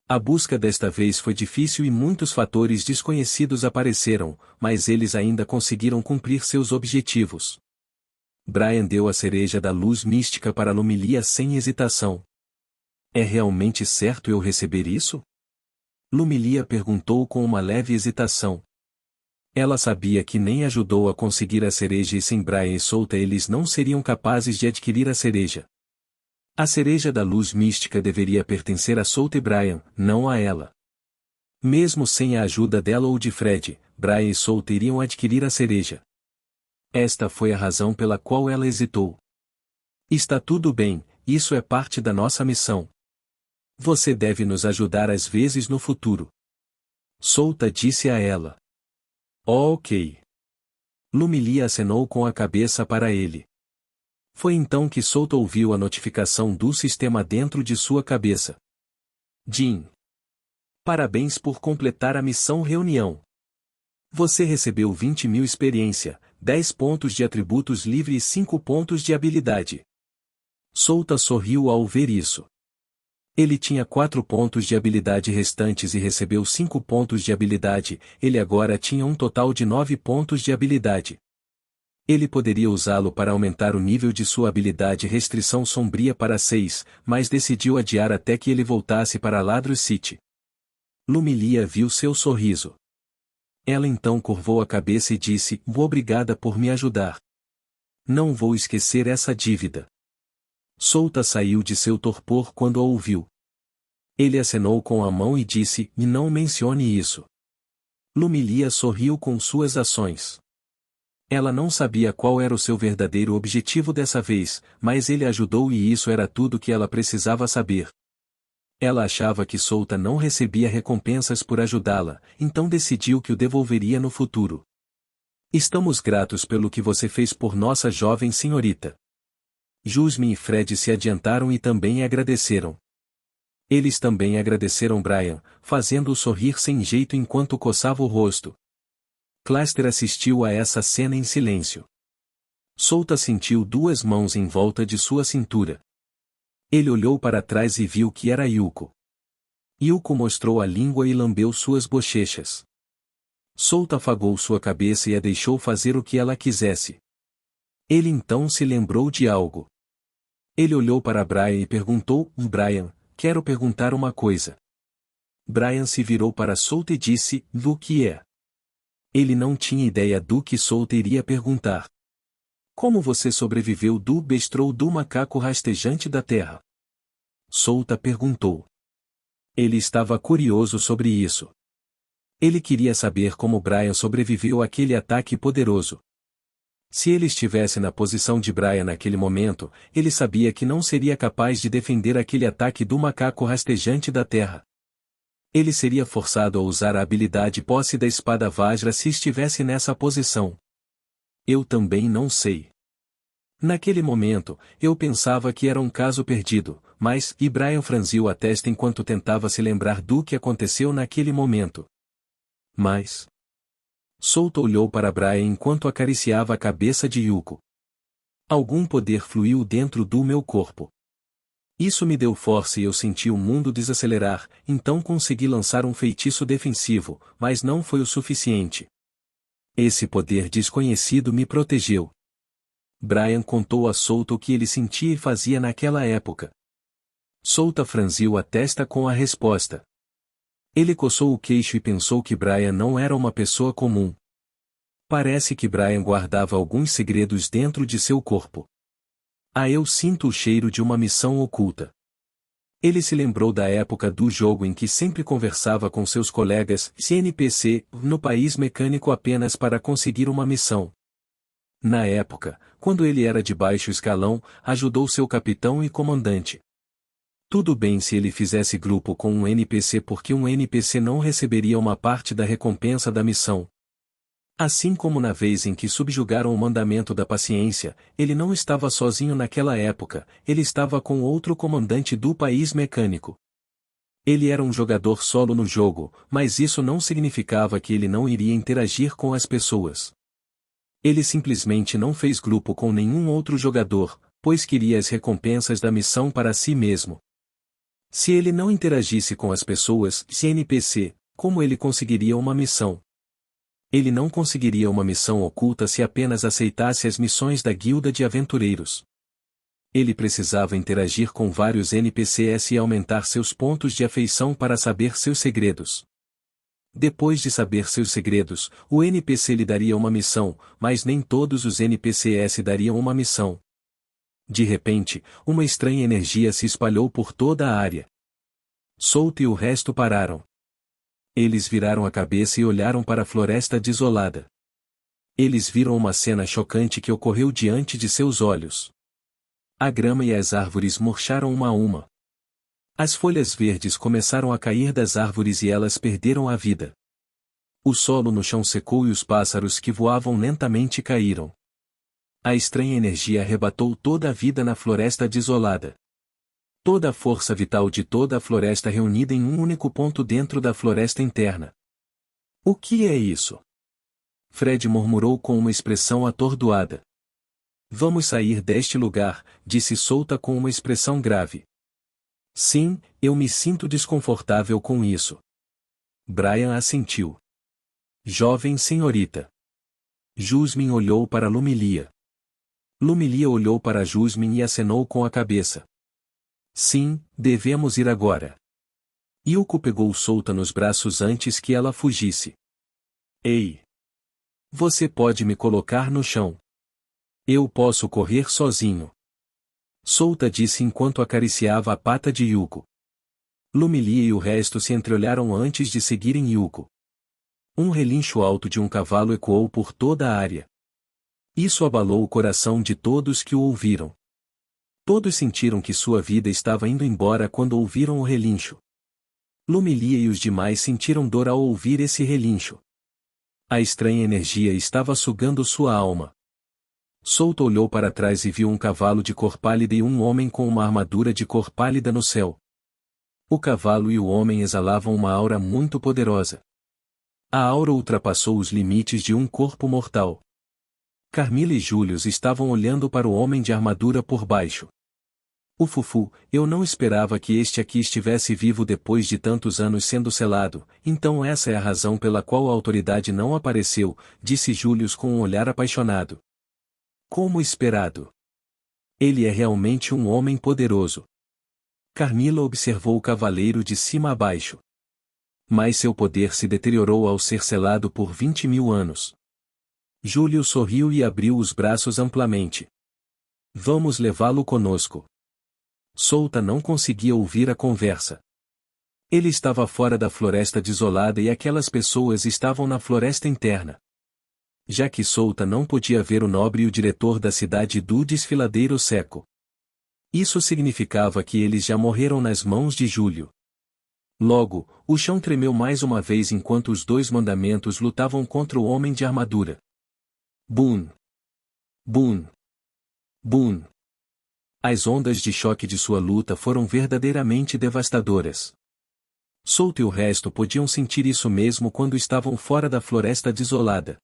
A busca desta vez foi difícil e muitos fatores desconhecidos apareceram, mas eles ainda conseguiram cumprir seus objetivos. Brian deu a cereja da luz mística para Lumilia sem hesitação. É realmente certo eu receber isso? Lumilia perguntou com uma leve hesitação. Ela sabia que nem ajudou a conseguir a cereja e sem Brian e Solta eles não seriam capazes de adquirir a cereja. A cereja da luz mística deveria pertencer a Solta e Brian, não a ela. Mesmo sem a ajuda dela ou de Fred, Brian e Solta iriam adquirir a cereja. Esta foi a razão pela qual ela hesitou. Está tudo bem, isso é parte da nossa missão. Você deve nos ajudar às vezes no futuro. Solta disse a ela. Oh, ok. Lumilia acenou com a cabeça para ele. Foi então que Solta ouviu a notificação do sistema dentro de sua cabeça. Jim. Parabéns por completar a missão reunião. Você recebeu 20.000 experiência, 10 pontos de atributos livre e 5 pontos de habilidade. Solta sorriu ao ver isso. Ele tinha 4 pontos de habilidade restantes e recebeu 5 pontos de habilidade, ele agora tinha um total de 9 pontos de habilidade. Ele poderia usá-lo para aumentar o nível de sua habilidade restrição sombria para 6, mas decidiu adiar até que ele voltasse para Ladros City. Lumilia viu seu sorriso. Ela então curvou a cabeça e disse, obrigada por me ajudar. Não vou esquecer essa dívida. Solta saiu de seu torpor quando a ouviu. Ele acenou com a mão e disse, não mencione isso. Lumilia sorriu com suas ações. Ela não sabia qual era o seu verdadeiro objetivo dessa vez, mas ele ajudou e isso era tudo que ela precisava saber. Ela achava que Solta não recebia recompensas por ajudá-la, então decidiu que o devolveria no futuro. Estamos gratos pelo que você fez por nossa jovem senhorita. Jasmine e Fred se adiantaram e também agradeceram. Eles também agradeceram Brian, fazendo-o sorrir sem jeito enquanto coçava o rosto. Cluster assistiu a essa cena em silêncio. Solta sentiu 2 mãos em volta de sua cintura. Ele olhou para trás e viu que era Yuko. Yuko mostrou a língua e lambeu suas bochechas. Solta afagou sua cabeça e a deixou fazer o que ela quisesse. Ele então se lembrou de algo. Ele olhou para Brian e perguntou, Brian, quero perguntar uma coisa. Brian se virou para Solta e disse, do que é? Ele não tinha ideia do que Solta iria perguntar. Como você sobreviveu do bestrou do macaco rastejante da terra? Solta perguntou. Ele estava curioso sobre isso. Ele queria saber como Brian sobreviveu àquele ataque poderoso. Se ele estivesse na posição de Brian naquele momento, ele sabia que não seria capaz de defender aquele ataque do macaco rastejante da terra. Ele seria forçado a usar a habilidade posse da espada Vajra se estivesse nessa posição. Eu também não sei. Naquele momento, eu pensava que era um caso perdido, mas, e Brian franziu a testa enquanto tentava se lembrar do que aconteceu naquele momento. Mas... Solta olhou para Brian enquanto acariciava a cabeça de Yuko. Algum poder fluiu dentro do meu corpo. Isso me deu força e eu senti o mundo desacelerar, então consegui lançar um feitiço defensivo, mas não foi o suficiente. Esse poder desconhecido me protegeu. Brian contou a Solta o que ele sentia e fazia naquela época. Solta franziu a testa com a resposta. Ele coçou o queixo e pensou que Brian não era uma pessoa comum. Parece que Brian guardava alguns segredos dentro de seu corpo. Eu sinto o cheiro de uma missão oculta. Ele se lembrou da época do jogo em que sempre conversava com seus colegas CNPC no país mecânico apenas para conseguir uma missão. Na época, quando ele era de baixo escalão, ajudou seu capitão e comandante. Tudo bem se ele fizesse grupo com um NPC porque um NPC não receberia uma parte da recompensa da missão. Assim como na vez em que subjugaram o mandamento da paciência, ele não estava sozinho naquela época, ele estava com outro comandante do país mecânico. Ele era um jogador solo no jogo, mas isso não significava que ele não iria interagir com as pessoas. Ele simplesmente não fez grupo com nenhum outro jogador, pois queria as recompensas da missão para si mesmo. Se ele não interagisse com as pessoas, NPC, como ele conseguiria uma missão? Ele não conseguiria uma missão oculta se apenas aceitasse as missões da Guilda de Aventureiros. Ele precisava interagir com vários NPCs e aumentar seus pontos de afeição para saber seus segredos. Depois de saber seus segredos, o NPC lhe daria uma missão, mas nem todos os NPCs dariam uma missão. De repente, uma estranha energia se espalhou por toda a área. Souta e o resto pararam. Eles viraram a cabeça e olharam para a floresta desolada. Eles viram uma cena chocante que ocorreu diante de seus olhos. A grama e as árvores murcharam uma a uma. As folhas verdes começaram a cair das árvores e elas perderam a vida. O solo no chão secou e os pássaros que voavam lentamente caíram. A estranha energia arrebatou toda a vida na floresta desolada. Toda a força vital de toda a floresta reunida em um único ponto dentro da floresta interna. O que é isso? Fred murmurou com uma expressão atordoada. Vamos sair deste lugar, disse Souta com uma expressão grave. Sim, eu me sinto desconfortável com isso. Brian assentiu. Jovem senhorita. Jasmine olhou para Lumilia. Lumilia olhou para Jasmine e acenou com a cabeça. Sim, devemos ir agora. Yuko pegou Souta nos braços antes que ela fugisse. Ei! Você pode me colocar no chão. Eu posso correr sozinho. Souta disse enquanto acariciava a pata de Yuko. Lumilia e o resto se entreolharam antes de seguirem Yuko. Um relincho alto de um cavalo ecoou por toda a área. Isso abalou o coração de todos que o ouviram. Todos sentiram que sua vida estava indo embora quando ouviram o relincho. Lumilia e os demais sentiram dor ao ouvir esse relincho. A estranha energia estava sugando sua alma. Souta olhou para trás e viu um cavalo de cor pálida e um homem com uma armadura de cor pálida no céu. O cavalo e o homem exalavam uma aura muito poderosa. A aura ultrapassou os limites de um corpo mortal. Carmila e Julius estavam olhando para o homem de armadura por baixo. O Fufu, eu não esperava que este aqui estivesse vivo depois de tantos anos sendo selado, então essa é a razão pela qual a autoridade não apareceu, disse Julius com um olhar apaixonado. Como esperado. Ele é realmente um homem poderoso. Carmila observou o cavaleiro de cima a baixo. Mas seu poder se deteriorou ao ser selado por 20.000 anos. Júlio sorriu e abriu os braços amplamente. Vamos levá-lo conosco. Souta não conseguia ouvir a conversa. Ele estava fora da floresta desolada e aquelas pessoas estavam na floresta interna. Já que Souta não podia ver o nobre e o diretor da cidade do desfiladeiro seco. Isso significava que eles já morreram nas mãos de Júlio. Logo, o chão tremeu mais uma vez enquanto os dois mandamentos lutavam contra o homem de armadura. Bum! Bum! Bum! As ondas de choque de sua luta foram verdadeiramente devastadoras. Souta e o resto podiam sentir isso mesmo quando estavam fora da floresta desolada.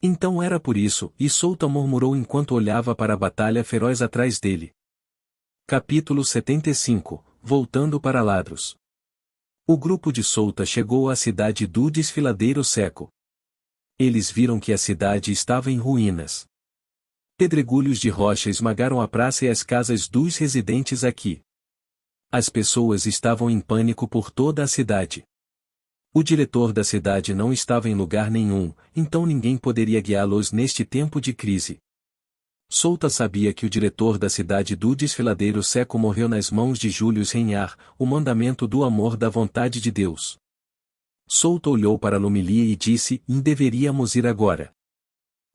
Então era por isso, e Souta murmurou enquanto olhava para a batalha feroz atrás dele. Capítulo 75, Voltando para Ladros. O grupo de Souta chegou à cidade do desfiladeiro seco. Eles viram que a cidade estava em ruínas. Pedregulhos de rocha esmagaram a praça e as casas dos residentes aqui. As pessoas estavam em pânico por toda a cidade. O diretor da cidade não estava em lugar nenhum, então ninguém poderia guiá-los neste tempo de crise. Souta sabia que o diretor da cidade do desfiladeiro seco morreu nas mãos de Julius Reinhar, o mandamento do amor da vontade de Deus. Souta olhou para Lumilia e disse: deveríamos ir agora.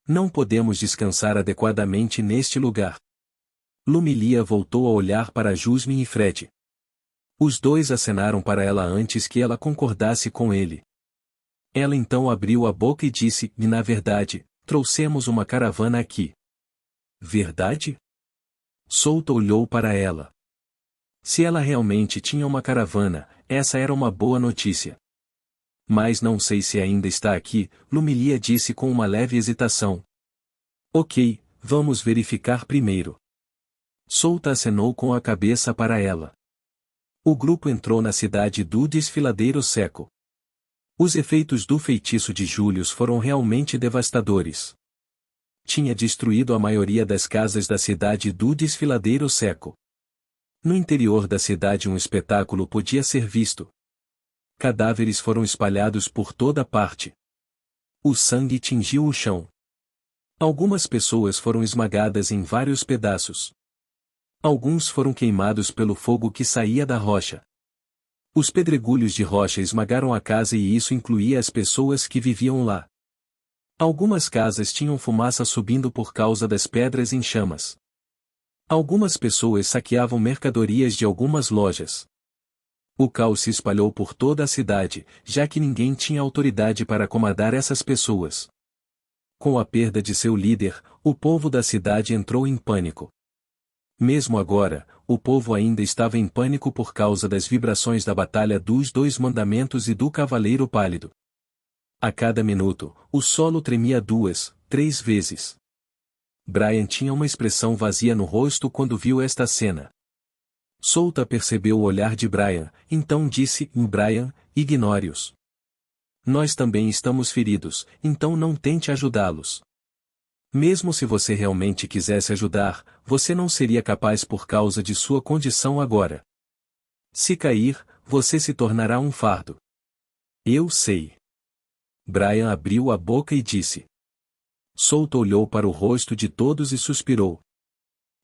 Não podemos descansar adequadamente neste lugar. Lumilia voltou a olhar para Jasmine e Fred. Os dois acenaram para ela antes que ela concordasse com ele. Ela então abriu a boca e disse: na verdade, trouxemos uma caravana aqui. Verdade? Souta olhou para ela. Se ela realmente tinha uma caravana, essa era uma boa notícia. Mas não sei se ainda está aqui, Lumilia disse com uma leve hesitação. Ok, vamos verificar primeiro. Souta acenou com a cabeça para ela. O grupo entrou na cidade do desfiladeiro seco. Os efeitos do feitiço de Július foram realmente devastadores. Tinha destruído a maioria das casas da cidade do desfiladeiro seco. No interior da cidade um espetáculo podia ser visto. Cadáveres foram espalhados por toda parte. O sangue tingiu o chão. Algumas pessoas foram esmagadas em vários pedaços. Alguns foram queimados pelo fogo que saía da rocha. Os pedregulhos de rocha esmagaram a casa e isso incluía as pessoas que viviam lá. Algumas casas tinham fumaça subindo por causa das pedras em chamas. Algumas pessoas saqueavam mercadorias de algumas lojas. O caos se espalhou por toda a cidade, já que ninguém tinha autoridade para comandar essas pessoas. Com a perda de seu líder, o povo da cidade entrou em pânico. Mesmo agora, o povo ainda estava em pânico por causa das vibrações da Batalha dos Dois Mandamentos e do Cavaleiro Pálido. A cada minuto, o solo tremia 2, 3 vezes. Brian tinha uma expressão vazia no rosto quando viu esta cena. Solta percebeu o olhar de Brian, então disse: Brian, ignore-os. Nós também estamos feridos, então não tente ajudá-los. Mesmo se você realmente quisesse ajudar, você não seria capaz por causa de sua condição agora. Se cair, você se tornará um fardo. Eu sei. Brian abriu a boca e disse. Solta olhou para o rosto de todos e suspirou.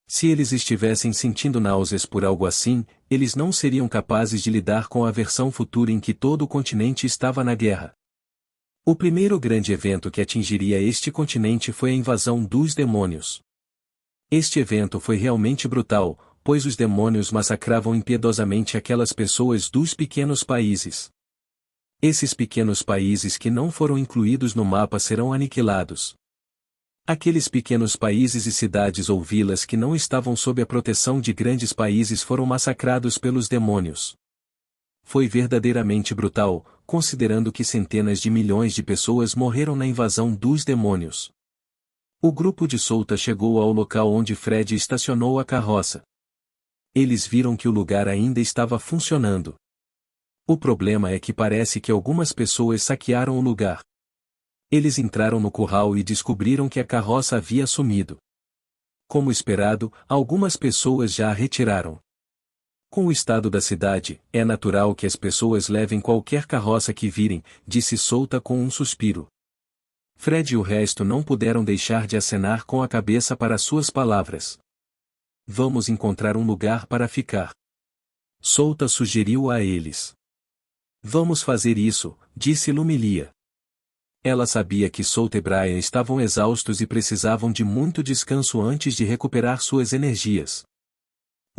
Se eles estivessem sentindo náuseas por algo assim, eles não seriam capazes de lidar com a versão futura em que todo o continente estava na guerra. O primeiro grande evento que atingiria este continente foi a invasão dos demônios. Este evento foi realmente brutal, pois os demônios massacravam impiedosamente aquelas pessoas dos pequenos países. Esses pequenos países que não foram incluídos no mapa serão aniquilados. Aqueles pequenos países e cidades ou vilas que não estavam sob a proteção de grandes países foram massacrados pelos demônios. Foi verdadeiramente brutal, considerando que centenas de milhões de pessoas morreram na invasão dos demônios. O grupo de Solta chegou ao local onde Fred estacionou a carroça. Eles viram que o lugar ainda estava funcionando. O problema é que parece que algumas pessoas saquearam o lugar. Eles entraram no curral e descobriram que a carroça havia sumido. Como esperado, algumas pessoas já a retiraram. Com o estado da cidade, é natural que as pessoas levem qualquer carroça que virem, disse Solta com um suspiro. Fred e o resto não puderam deixar de acenar com a cabeça para suas palavras. Vamos encontrar um lugar para ficar. Solta sugeriu a eles. Vamos fazer isso, disse Lumilia. Ela sabia que Solta e Brian estavam exaustos e precisavam de muito descanso antes de recuperar suas energias.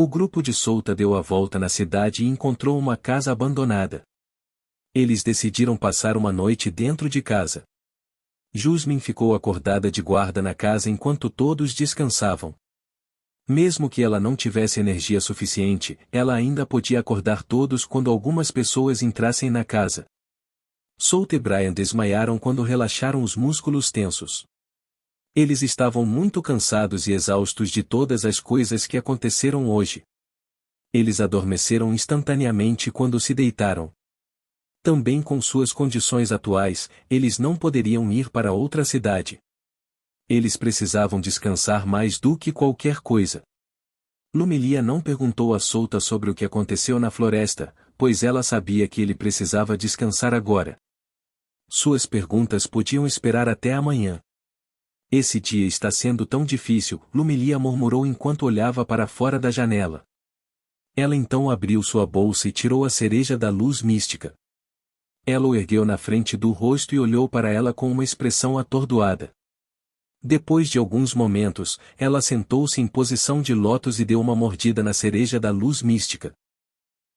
O grupo de Solta deu a volta na cidade e encontrou uma casa abandonada. Eles decidiram passar uma noite dentro de casa. Jasmine ficou acordada de guarda na casa enquanto todos descansavam. Mesmo que ela não tivesse energia suficiente, ela ainda podia acordar todos quando algumas pessoas entrassem na casa. Solta e Brian desmaiaram quando relaxaram os músculos tensos. Eles estavam muito cansados e exaustos de todas as coisas que aconteceram hoje. Eles adormeceram instantaneamente quando se deitaram. Também com suas condições atuais, eles não poderiam ir para outra cidade. Eles precisavam descansar mais do que qualquer coisa. Lumilia não perguntou a Solta sobre o que aconteceu na floresta, pois ela sabia que ele precisava descansar agora. Suas perguntas podiam esperar até amanhã. Esse dia está sendo tão difícil, Lumilia murmurou enquanto olhava para fora da janela. Ela então abriu sua bolsa e tirou a cereja da luz mística. Ela o ergueu na frente do rosto e olhou para ela com uma expressão atordoada. Depois de alguns momentos, ela sentou-se em posição de lótus e deu uma mordida na cereja da luz mística.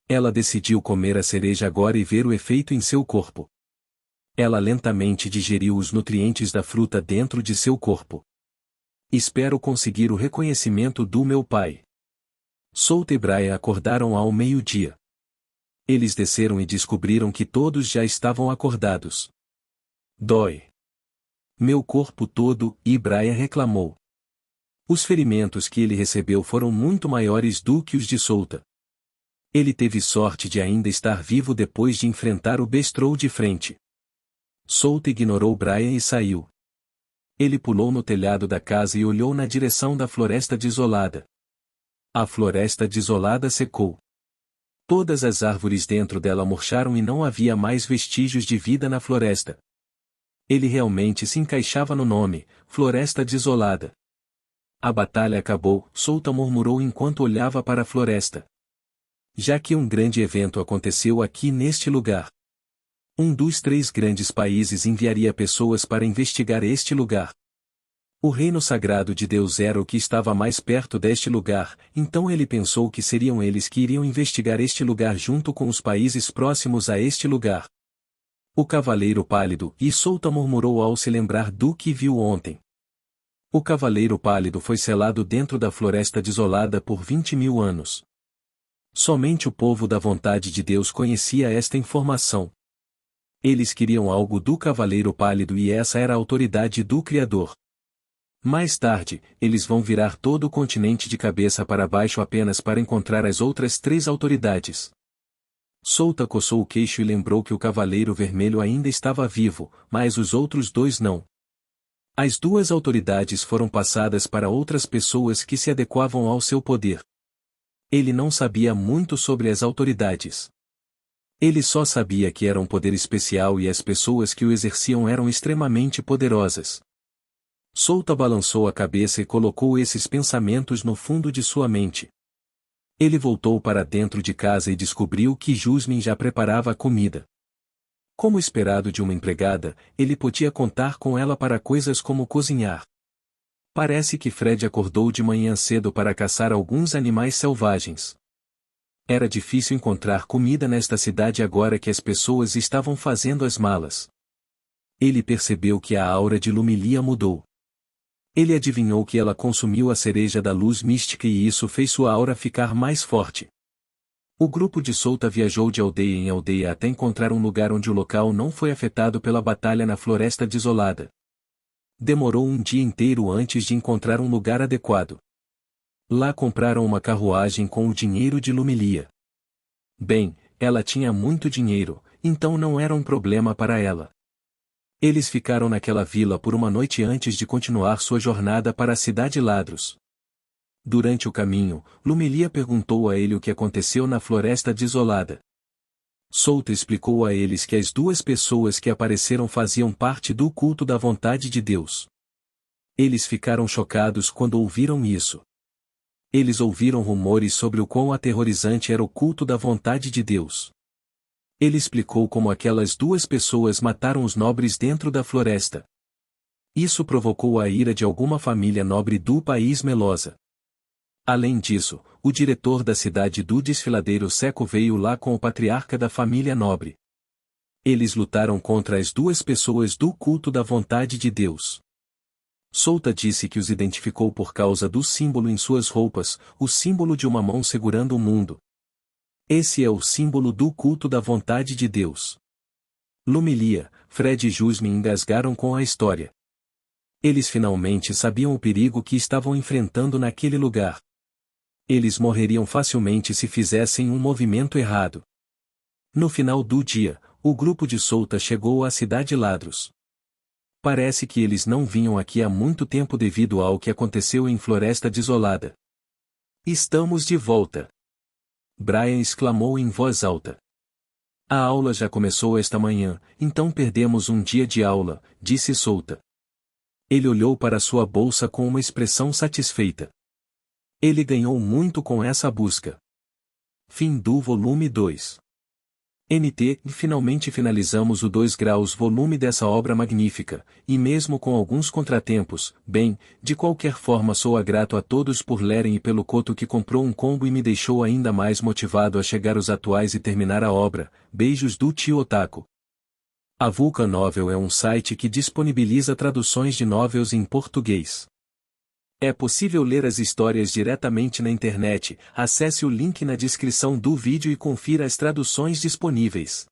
Ela decidiu comer a cereja agora e ver o efeito em seu corpo. Ela lentamente digeriu os nutrientes da fruta dentro de seu corpo. Espero conseguir o reconhecimento do meu pai. Solta e Brian acordaram ao meio-dia. Eles desceram e descobriram que todos já estavam acordados. Dói. Meu corpo todo, e Brian reclamou. Os ferimentos que ele recebeu foram muito maiores do que os de Solta. Ele teve sorte de ainda estar vivo depois de enfrentar o Bestrol de frente. Souta ignorou Brian e saiu. Ele pulou no telhado da casa e olhou na direção da floresta desolada. A floresta desolada secou. Todas as árvores dentro dela murcharam e não havia mais vestígios de vida na floresta. Ele realmente se encaixava no nome, Floresta Desolada. A batalha acabou, Souta murmurou enquanto olhava para a floresta. Já que um grande evento aconteceu aqui neste lugar. Um dos 3 grandes países enviaria pessoas para investigar este lugar. O reino sagrado de Deus era o que estava mais perto deste lugar, então ele pensou que seriam eles que iriam investigar este lugar junto com os países próximos a este lugar. O cavaleiro pálido e Souta murmurou ao se lembrar do que viu ontem. O cavaleiro pálido foi selado dentro da floresta desolada por 20.000 anos. Somente o povo da vontade de Deus conhecia esta informação. Eles queriam algo do cavaleiro pálido e essa era a autoridade do Criador. Mais tarde, eles vão virar todo o continente de cabeça para baixo apenas para encontrar as outras 3 autoridades. Souta coçou o queixo e lembrou que o Cavaleiro Vermelho ainda estava vivo, mas os outros 2 não. As 2 autoridades foram passadas para outras pessoas que se adequavam ao seu poder. Ele não sabia muito sobre as autoridades. Ele só sabia que era um poder especial e as pessoas que o exerciam eram extremamente poderosas. Souta balançou a cabeça e colocou esses pensamentos no fundo de sua mente. Ele voltou para dentro de casa e descobriu que Jasmine já preparava a comida. Como esperado de uma empregada, ele podia contar com ela para coisas como cozinhar. Parece que Fred acordou de manhã cedo para caçar alguns animais selvagens. Era difícil encontrar comida nesta cidade agora que as pessoas estavam fazendo as malas. Ele percebeu que a aura de Lumilia mudou. Ele adivinhou que ela consumiu a cereja da luz mística e isso fez sua aura ficar mais forte. O grupo de Souta viajou de aldeia em aldeia até encontrar um lugar onde o local não foi afetado pela batalha na floresta desolada. Demorou um dia inteiro antes de encontrar um lugar adequado. Lá compraram uma carruagem com o dinheiro de Lumilia. Bem, ela tinha muito dinheiro, então não era um problema para ela. Eles ficaram naquela vila por uma noite antes de continuar sua jornada para a cidade Ladros. Durante o caminho, Lumilia perguntou a ele o que aconteceu na floresta desolada. Souta explicou a eles que as 2 pessoas que apareceram faziam parte do culto da vontade de Deus. Eles ficaram chocados quando ouviram isso. Eles ouviram rumores sobre o quão aterrorizante era o culto da vontade de Deus. Ele explicou como aquelas 2 pessoas mataram os nobres dentro da floresta. Isso provocou a ira de alguma família nobre do país Melosa. Além disso, o diretor da cidade do desfiladeiro seco veio lá com o patriarca da família nobre. Eles lutaram contra as 2 pessoas do culto da vontade de Deus. Souta disse que os identificou por causa do símbolo em suas roupas, o símbolo de uma mão segurando o mundo. Esse é o símbolo do culto da vontade de Deus. Lumilia, Fred e Jasmine engasgaram com a história. Eles finalmente sabiam o perigo que estavam enfrentando naquele lugar. Eles morreriam facilmente se fizessem um movimento errado. No final do dia, o grupo de Souta chegou à cidade Ladros. Parece que eles não vinham aqui há muito tempo devido ao que aconteceu em Floresta Desolada. Estamos de volta! Brian exclamou em voz alta. A aula já começou esta manhã, então perdemos um dia de aula, disse Souta. Ele olhou para sua bolsa com uma expressão satisfeita. Ele ganhou muito com essa busca. Fim do volume 2. NT, finalmente finalizamos o 2 graus volume dessa obra magnífica, e mesmo com alguns contratempos, bem, de qualquer forma sou grato a todos por lerem e pelo Coto que comprou um combo e me deixou ainda mais motivado a chegar aos atuais e terminar a obra. Beijos do tio Otaku. A Vulcan Novel é um site que disponibiliza traduções de novels em português. É possível ler as histórias diretamente na internet, acesse o link na descrição do vídeo e confira as traduções disponíveis.